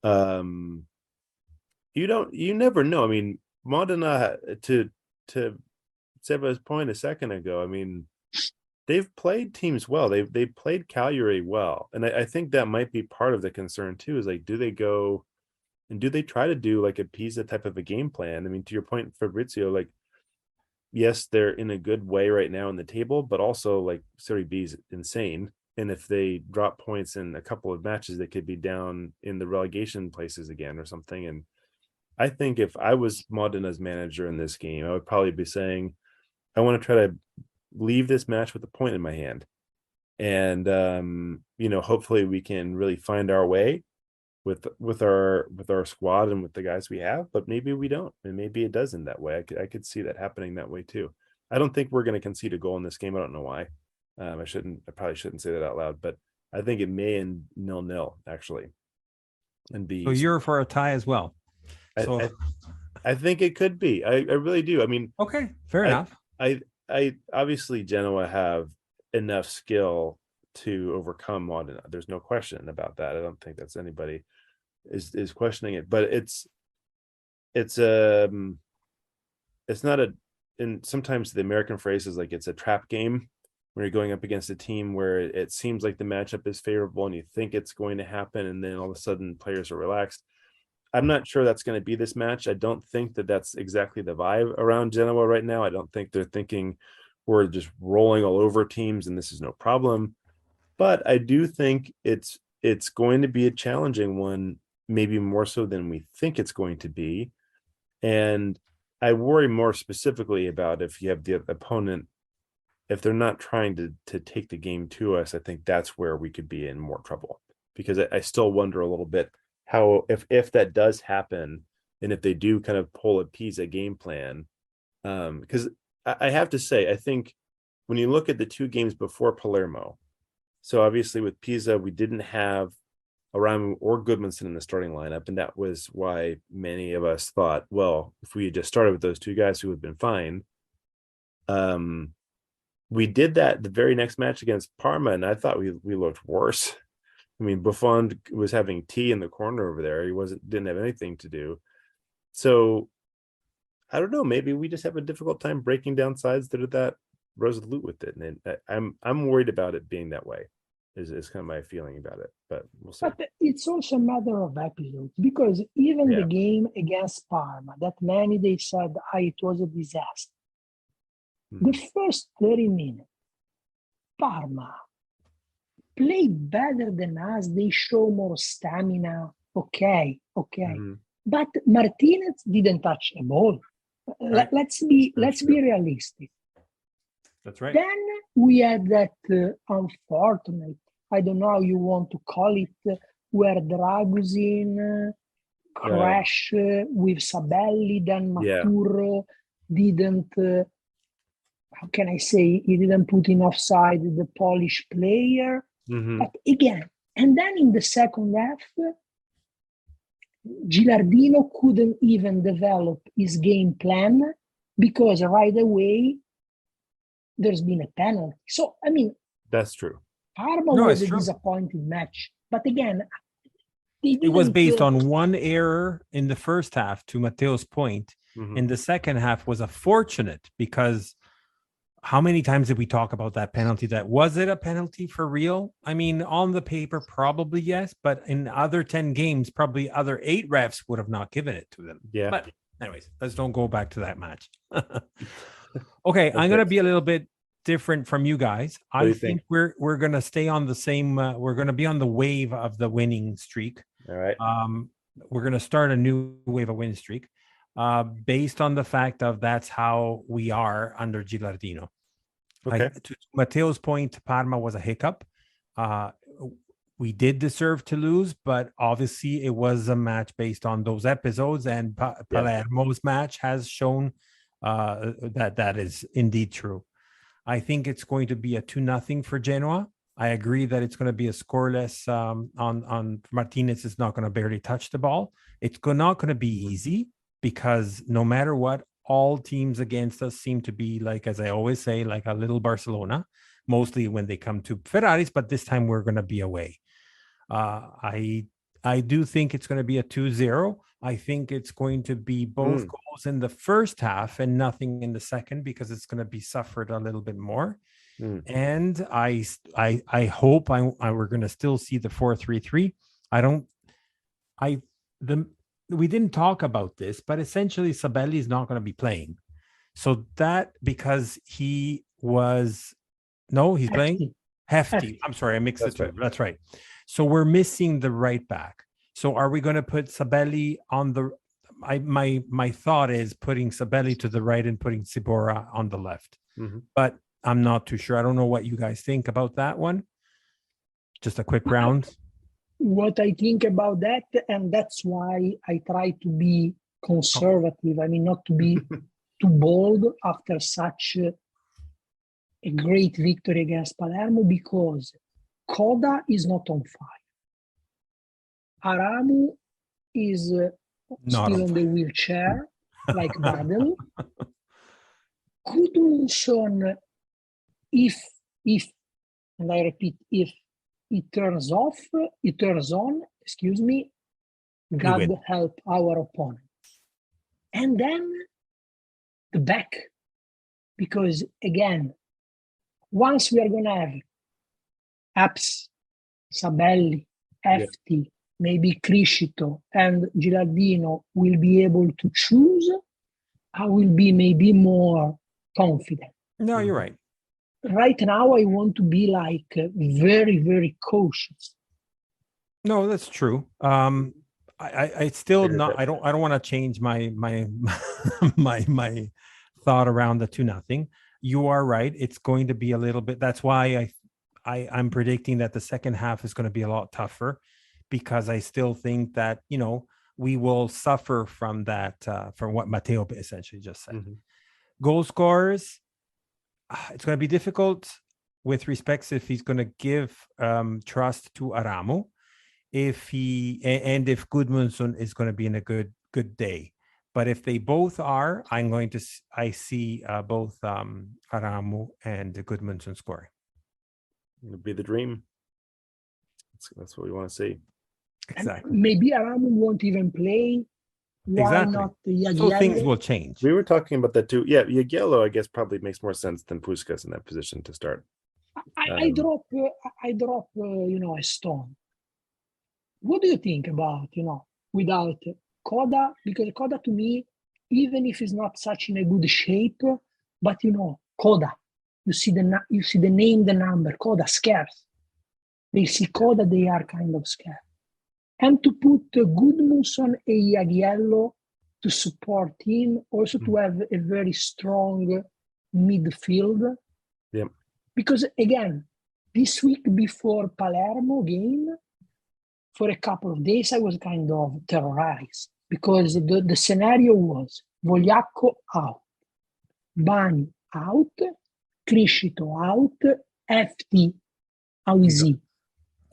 You never know. I mean, Modena, to Seba's point a second ago, I mean, they've played teams well. They've played Cagliari well, and I think that might be part of the concern too. Is like, do they go and do they try to do like a Pisa type of a game plan? I mean, to your point, Fabrizio, like, yes, they're in a good way right now in the table, but also like Serie B is insane, and if they drop points in a couple of matches, they could be down in the relegation places again or something. And I think if I was Modena's manager in this game, I would probably be saying, I want to try to leave this match with a point in my hand, and hopefully we can really find our way with our squad and with the guys we have. But maybe we don't, and maybe it does end that way. I could see that happening that way too. I don't think we're going to concede a goal in this game. I don't know why. I probably shouldn't say that out loud, but I think it may end 0-0 actually, and be. So you're for a tie as well. I think it could be. I really do. I mean, okay, fair enough. I obviously Genoa have enough skill to overcome Modena. There's no question about that. I don't think that's anybody is questioning it. But it's it's not and sometimes the American phrase is like it's a trap game when you're going up against a team where it seems like the matchup is favorable and you think it's going to happen, and then all of a sudden players are relaxed. I'm not sure that's going to be this match. I don't think that that's exactly the vibe around Genoa right now. I don't think they're thinking we're just rolling all over teams and this is no problem. But I do think it's going to be a challenging one, maybe more so than we think it's going to be. And I worry more specifically about if you have the opponent, if they're not trying to take the game to us. I think that's where we could be in more trouble, because I still wonder a little bit how, if that does happen, and if they do kind of pull a Pisa game plan, because I have to say, I think when you look at the two games before Palermo, so obviously with Pisa, we didn't have Aramu or Goodmanson in the starting lineup, and that was why many of us thought, well, if we had just started with those two guys, who would have been fine. We did that the very next match against Parma, and I thought we looked worse. I mean, Buffon was having tea in the corner over there. He didn't have anything to do. So I don't know. Maybe we just have a difficult time breaking down sides that are that resolute with it, and I'm worried about it being that way. Is kind of my feeling about it, but we'll see. But it's also a matter of episodes, because even the game against Parma, that many they said it was a disaster. The first 30 minutes, Parma played better than us. They show more stamina. Okay. But Martinez didn't touch the ball. Right. Let's be realistic. That's right. Then we had that unfortunate, I don't know how you want to call it, where Dragusin crashed with Sabelli, then Maturo didn't, how can I say, he didn't put in offside the Polish player. But again, and then in the second half, Gilardino couldn't even develop his game plan, because right away there's been a penalty. So, I mean, that's true. Parma was a disappointing match. But again, it was based on one error in the first half, to Matteo's point. In the second half was a fortunate, because how many times did we talk about that penalty? That was it a penalty for real? I mean, on the paper, probably yes, but in other 10 games, probably other 8 refs would have not given it to them. Yeah. But anyways, let's don't go back to that match. Okay, I'm going to be a little bit different from you guys. I think we're going to stay on the same, we're going to be on the wave of the winning streak. All right. We're going to start a new wave of winning streak based on the fact of that's how we are under Gilardino. Okay. To Matteo's point, Parma was a hiccup. We did deserve to lose, but obviously it was a match based on those episodes, and Palermo's match has shown that is indeed true. I think it's going to be a 2-0 for Genoa. I agree that it's going to be a scoreless on Martinez is not going to barely touch the ball. It's not going to be easy, because no matter what, all teams against us seem to be, like, as I always say, like a little Barcelona, mostly when they come to Ferraris, but this time we're going to be away. I do think it's going to be a 2-0. I think it's going to be both goals in the first half and nothing in the second, because it's going to be suffered a little bit more. And I hope we're going to still see the 4-3-3. We didn't talk about this, but essentially Sabelli is not going to be playing. So that, because he's playing Hefty. I'm sorry, I mixed it up. That's right. So we're missing the right back. So are we going to put Sabelli on the? My thought is putting Sabelli to the right and putting Sibora on the left. But I'm not too sure. I don't know what you guys think about that one. Just a quick round. What I think about that, and that's why I try to be conservative. I mean, not to be too bold after such a great victory against Palermo, because Coda is not on fire. Aramu is still on the wheelchair, like Badel. Gudmundsson, if, and I repeat, if it turns on, God help our opponent. And then the back. Because again, once we are going to have Apps, Sabelli, Efti, maybe Criscito and Gilardino will be able to choose, I will be maybe more confident. No, you're right. Right now, I want to be like very, very cautious. No, that's true. I still not. I don't want to change my my thought around the 2-0. You are right. It's going to be a little bit. That's why I'm predicting that the second half is going to be a lot tougher, because I still think that we will suffer from that, from what Matteo essentially just said. Goal scorers, it's going to be difficult with respects if he's going to give trust to Aramo, if Gudmundsson is going to be in a good day. But if they both are, I see both Aramo and Gudmundsson scoring. It'll be the dream. That's what we want to see. Exactly. And maybe Aramo won't even play. Why not Jagiello? So things will change. We were talking about that too. Yeah, Jagiello, I guess, probably makes more sense than Puskás in that position to start. I drop a stone. What do you think about, without Koda? Because Koda, to me, even if he's not such in a good shape, but Koda, you see the name, the number, Koda scares. They see Koda, they are kind of scared. And to put Gudmundsson and Jagiello to support him, also to have a very strong midfield. Yeah. Because again, this week before Palermo game, for a couple of days, I was kind of terrorized because the scenario was Vogliacco out, Bani out, Criscito out, FT, how is he?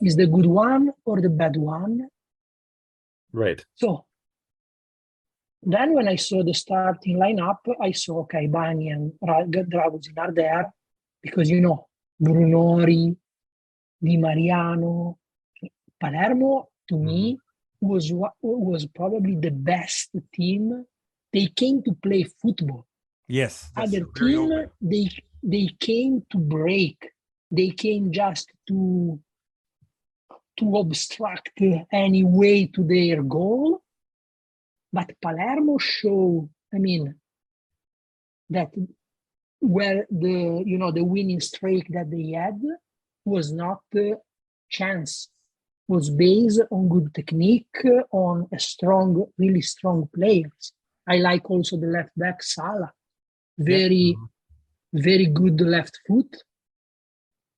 Is the good one or the bad one? Right. So then when I saw the starting lineup, I saw, okay, Bani and Dragusin are there because, Brunori, Di Mariano, Palermo, to me, was probably the best team. They came to play football. Yes. Other team, they came to break. They came just to obstruct any way to their goal. But Palermo showed, that where the winning streak that they had was not chance, was based on good technique, on really strong players. I like also the left back Sala, very good left foot.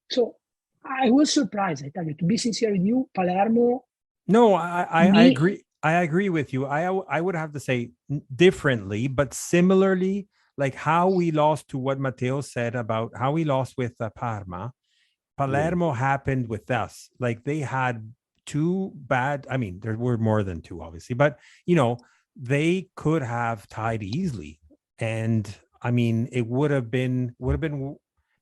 So I was surprised, I tell you, to be sincere with you, Palermo. No, I agree. I agree with you. I would have to say differently, but similarly, like how we lost, to what Matteo said about how we lost with Parma. Palermo happened with us. Like they had two bad. There were more than two, obviously, but they could have tied easily, and it would have been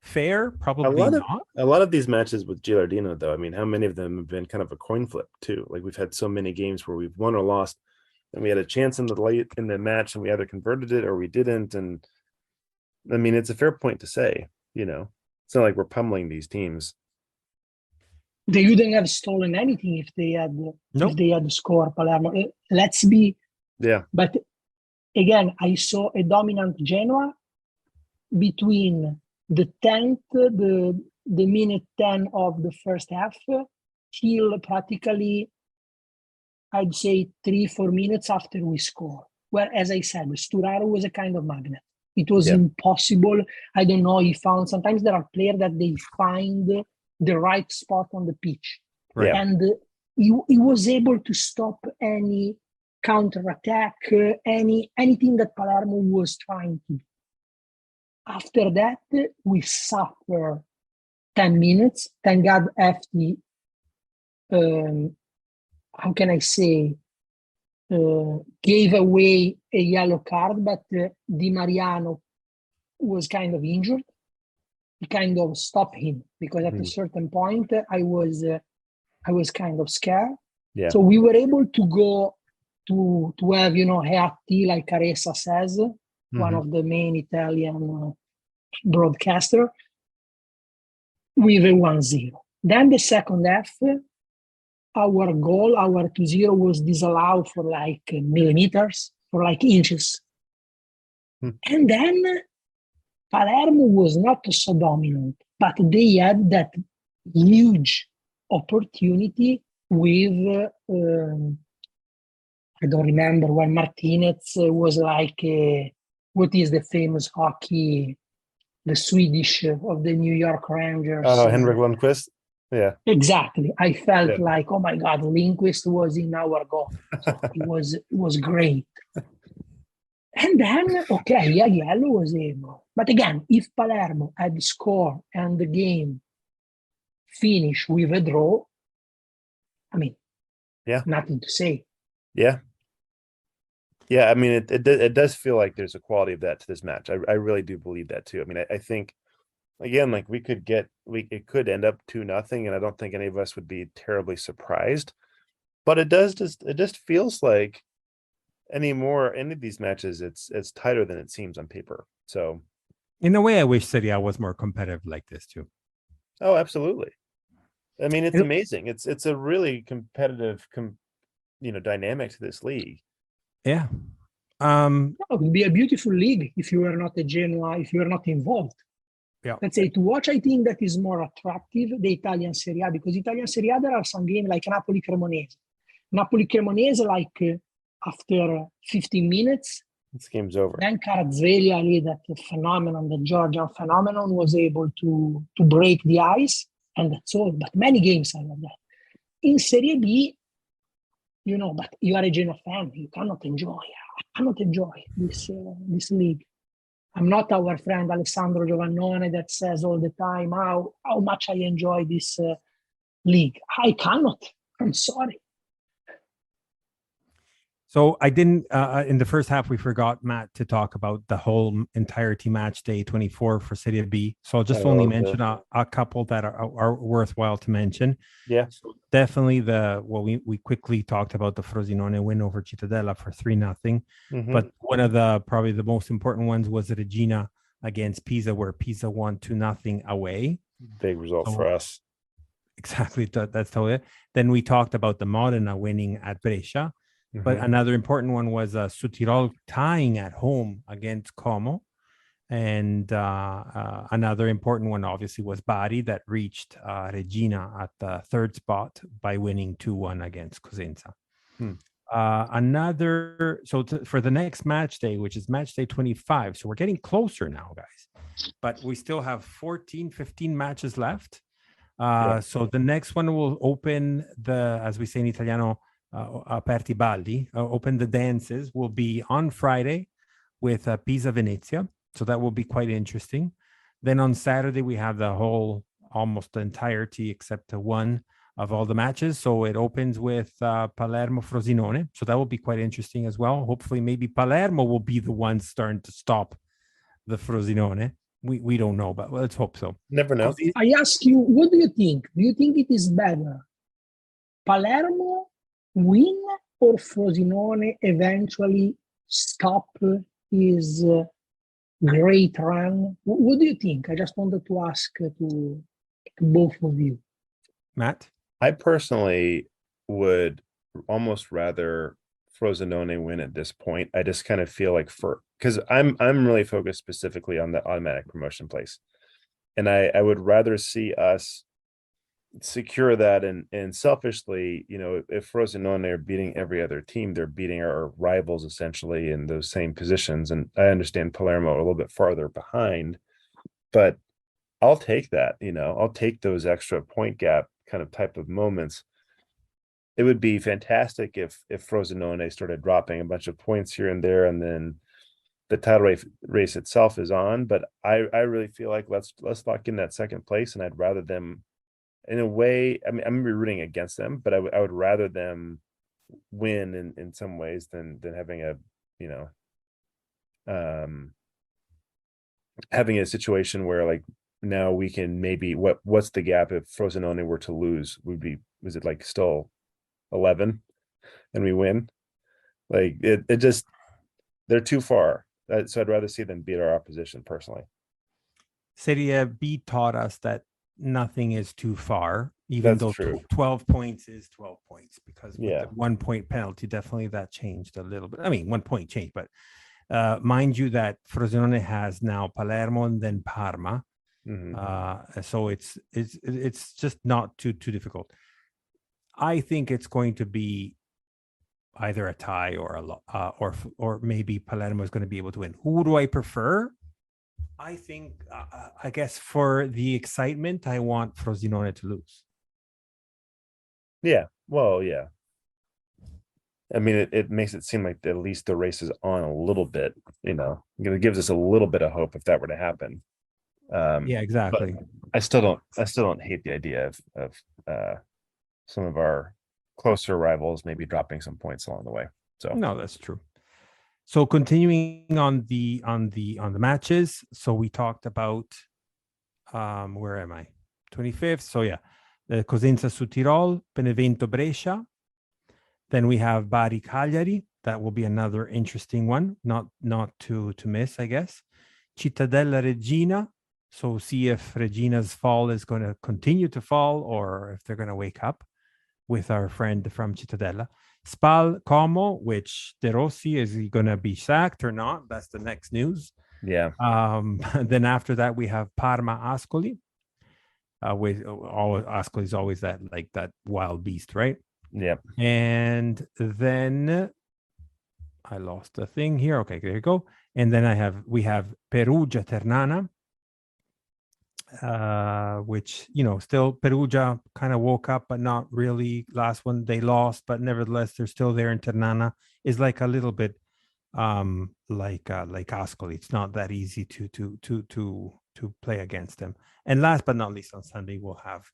fair. Probably not. A lot of these matches with Gilardino, though, how many of them have been kind of a coin flip too? Like we've had so many games where we've won or lost, and we had a chance in the match, and we either converted it or we didn't. And it's a fair point to say, it's not like we're pummeling these teams. They wouldn't have stolen anything if they had scored Palermo. Let's be. Yeah. But again, I saw a dominant Genoa between the 10th, the minute 10 of the first half, till practically, I'd say 3-4 minutes after we score. Where, as I said, Sturaro was a kind of magnet. It was impossible. I don't know. Sometimes there are players that they find the right spot on the pitch. Right. And he was able to stop any counter-attack, anything that Palermo was trying to do. After that, we suffer 10 minutes. Thank God FT, how can I say, gave away a yellow card, but Di Mariano was kind of injured. He kind of stopped him because at a certain point I was kind of scared. Yeah. So we were able to go to have Heatti, like Caressa says, one of the main Italian broadcaster, with a 1-0. Then the second half, our goal, our 2-0 was disallowed for like millimeters, for like inches. And then Palermo was not so dominant, but they had that huge opportunity with, I don't remember, when Martinez was like, what is the famous hockey, the Swedish of the New York Rangers? Oh, Henrik Lundqvist? Yeah. Exactly. I felt like, oh my God, Lindqvist was in our goal. So it was great. And then, okay, yellow was able. But again, if Palermo had scored and the game finished with a draw, I mean, nothing to say. Yeah. Yeah, I mean, it does feel like there's a quality of that to this match. I really do believe that too. I mean, I think, again, like it could end up 2-0, and I don't think any of us would be terribly surprised. But it just feels like any of these matches, it's tighter than it seems on paper. So in a way, I wish Serie A was more competitive like this too. Oh, absolutely. I mean, it's amazing. It's a really competitive, dynamic to this league. Yeah. It would be a beautiful league if you were not a Genoa, if you were not involved. Yeah. Let's say, to watch, I think that is more attractive, the Italian Serie A, because Italian Serie A, there are some games like Napoli-Cremonese. Napoli-Cremonese, like after 15 minutes, this game's over. Then Kvaratskhelia, that phenomenon, the Georgian phenomenon, was able to break the ice, and that's all. But many games are like that. In Serie B, but you are a Genoa fan, you cannot enjoy. I cannot enjoy this league. I'm not our friend Alessandro Giovannone that says all the time how much I enjoy this league. I cannot. I'm sorry. So I didn't, in the first half, we forgot, Matt, to talk about the whole entirety match day 24 for Serie B. So I'll just only mention a couple that are worthwhile to mention. Yeah. So definitely we quickly talked about the Frosinone win over Cittadella for 3-0. But one of probably the most important ones was Regina against Pisa, where Pisa won 2-0 away. Big result for us. Exactly. That's totally it. Then we talked about the Modena winning at Brescia. But another important one was Südtirol tying at home against Como. And another important one, obviously, was Bari that reached Regina at the third spot by winning 2-1 against Cosenza. For the next match day, which is match day 25, so we're getting closer now, guys. But we still have 15 matches left. So the next one will open as we say in Italiano, aperti balli, open the dances, will be on Friday with Pisa Venezia. So that will be quite interesting. Then on Saturday, we have almost the entirety except one of all the matches. So it opens with Palermo Frosinone. So that will be quite interesting as well. Hopefully, maybe Palermo will be the one starting to stop the Frosinone. We don't know, but let's hope so. Never know. I ask you, what do you think? Do you think it is better Palermo win or Frosinone eventually stop his great run? What do you think? I just wanted to ask to both of you. Matt? I personally would almost rather Frosinone win at this point. I just kind of feel like because I'm really focused specifically on the automatic promotion place. And I would rather see us secure that, and selfishly, if Frosinone are beating every other team, they're beating our rivals essentially in those same positions. And I understand Palermo a little bit farther behind, but I'll take that. I'll take those extra point gap kind of type of moments. It would be fantastic if Frosinone started dropping a bunch of points here and there, and then the title race itself is on. But I really feel like let's lock in that second place, and I'd rather them, in a way, I mean, I'm gonna be rooting against them, but I would rather them win in some ways than having having a situation where, like, now we can maybe what's the gap if Frosinone were to lose? Was it like still 11 and we win? Like it just, they're too far. So I'd rather see them beat our opposition personally. Serie B taught us that nothing is too far, even That's though true. 12 points is 12 points, because with Yeah. the 1 point penalty, definitely that changed a little bit. I mean, 1 point changed, but mind you that Frosinone has now Palermo and then Parma. So it's just not too difficult. I think it's going to be either a tie or maybe Palermo is going to be able to win. Who do I prefer? I think, I guess for the excitement, I want Frosinone to lose. Yeah. Well, yeah. I mean, it makes it seem like at least the race is on a little bit, it gives us a little bit of hope if that were to happen. Yeah, exactly. But I still don't hate the idea of some of our closer rivals maybe dropping some points along the way. So no, that's true. So continuing on the matches. So we talked about where am I? 25th. So yeah, the Cosenza su Tirol, Benevento Brescia. Then we have Bari Cagliari. That will be another interesting one, not to miss, I guess. Cittadella Regina. So see if Regina's fall is going to continue to fall or if they're going to wake up with our friend from Cittadella. Spal Como, which De Rossi, is he going to be sacked or not? That's the next news. Yeah. Then after that, we have Parma Ascoli. Ascoli is always that wild beast, right? Yeah. And then I lost the thing here. Okay, there you go. And then we have Perugia Ternana, which, still Perugia kind of woke up, but not really. Last one they lost, but nevertheless they're still there. In Ternana is like a little bit like Ascoli. It's not that easy to play against them. And last but not least, on Sunday we'll have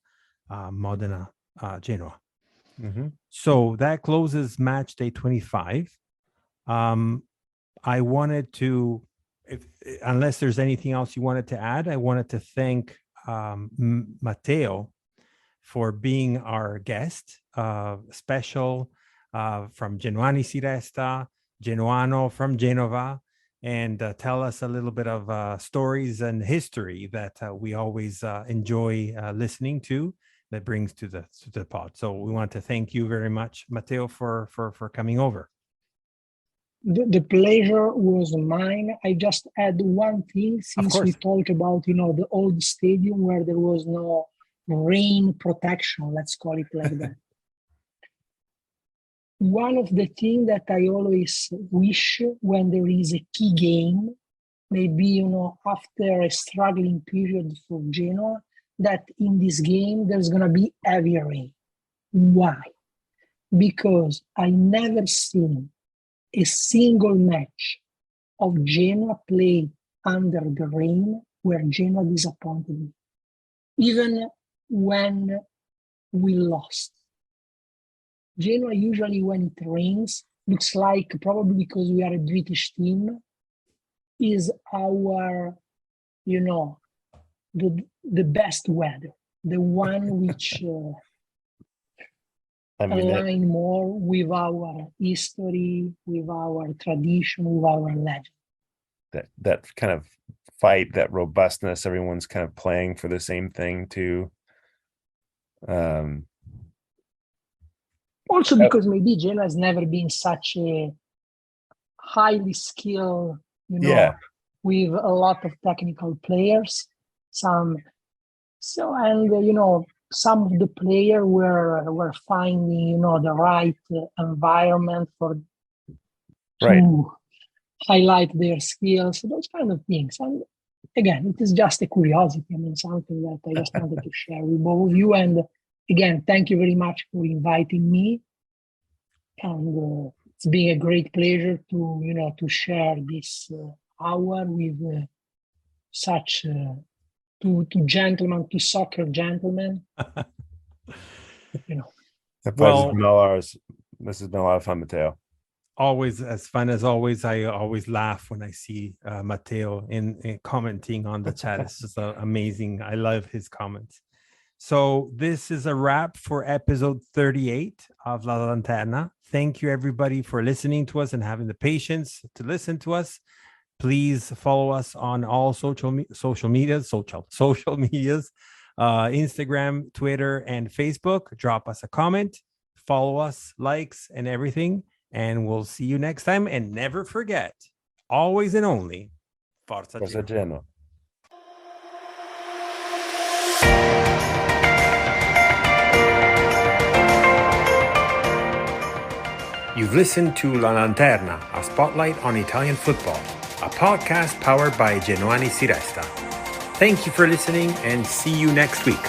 Modena Genoa. So that closes match day 25. I wanted to, unless there's anything else you wanted to add, I wanted to thank Matteo for being our guest, special from Genoani Si Resta, Genoano from Genova, and tell us a little bit of stories and history that we always enjoy listening to, that brings to the pod. So we want to thank you very much, Matteo, for coming over. The pleasure was mine. I just add one thing, since we talked about, the old stadium where there was no rain protection, let's call it like that. One of the things that I always wish when there is a key game, maybe, after a struggling period for Genoa, that in this game there's going to be heavy rain. Why? Because I never seen a single match of Genoa played under the rain where Genoa disappointed me, even when we lost. Genoa usually, when it rains, looks like, probably because we are a British team, is our, the best weather, the one which align more with our history, with our tradition, with our legend. That kind of fight, that robustness, everyone's kind of playing for the same thing too. Also because maybe Genoa has never been such a highly skilled, with a lot of technical players. Some of the players were finding, the right environment to highlight their skills, those kind of things. And again, it is just a curiosity. I mean, something that I just wanted to share with both of you. And again, thank you very much for inviting me. And it's been a great pleasure to share this hour with such two gentlemen, two soccer gentlemen. The pleasure's been all ours. This has been a lot of fun, Matteo. Always as fun as always. I always laugh when I see Matteo in commenting on the chat. It's just amazing. I love his comments. So this is a wrap for episode 38 of La Lanterna. Thank you, everybody, for listening to us and having the patience to listen to us. Please follow us on all social medias, Instagram, Twitter, and Facebook. Drop us a comment, follow us, likes, and everything. And we'll see you next time. And never forget, always and only, Forza Forza Genoa. You've listened to La Lanterna, a spotlight on Italian football, a podcast powered by Genoani Si Resta. Thank you for listening and see you next week.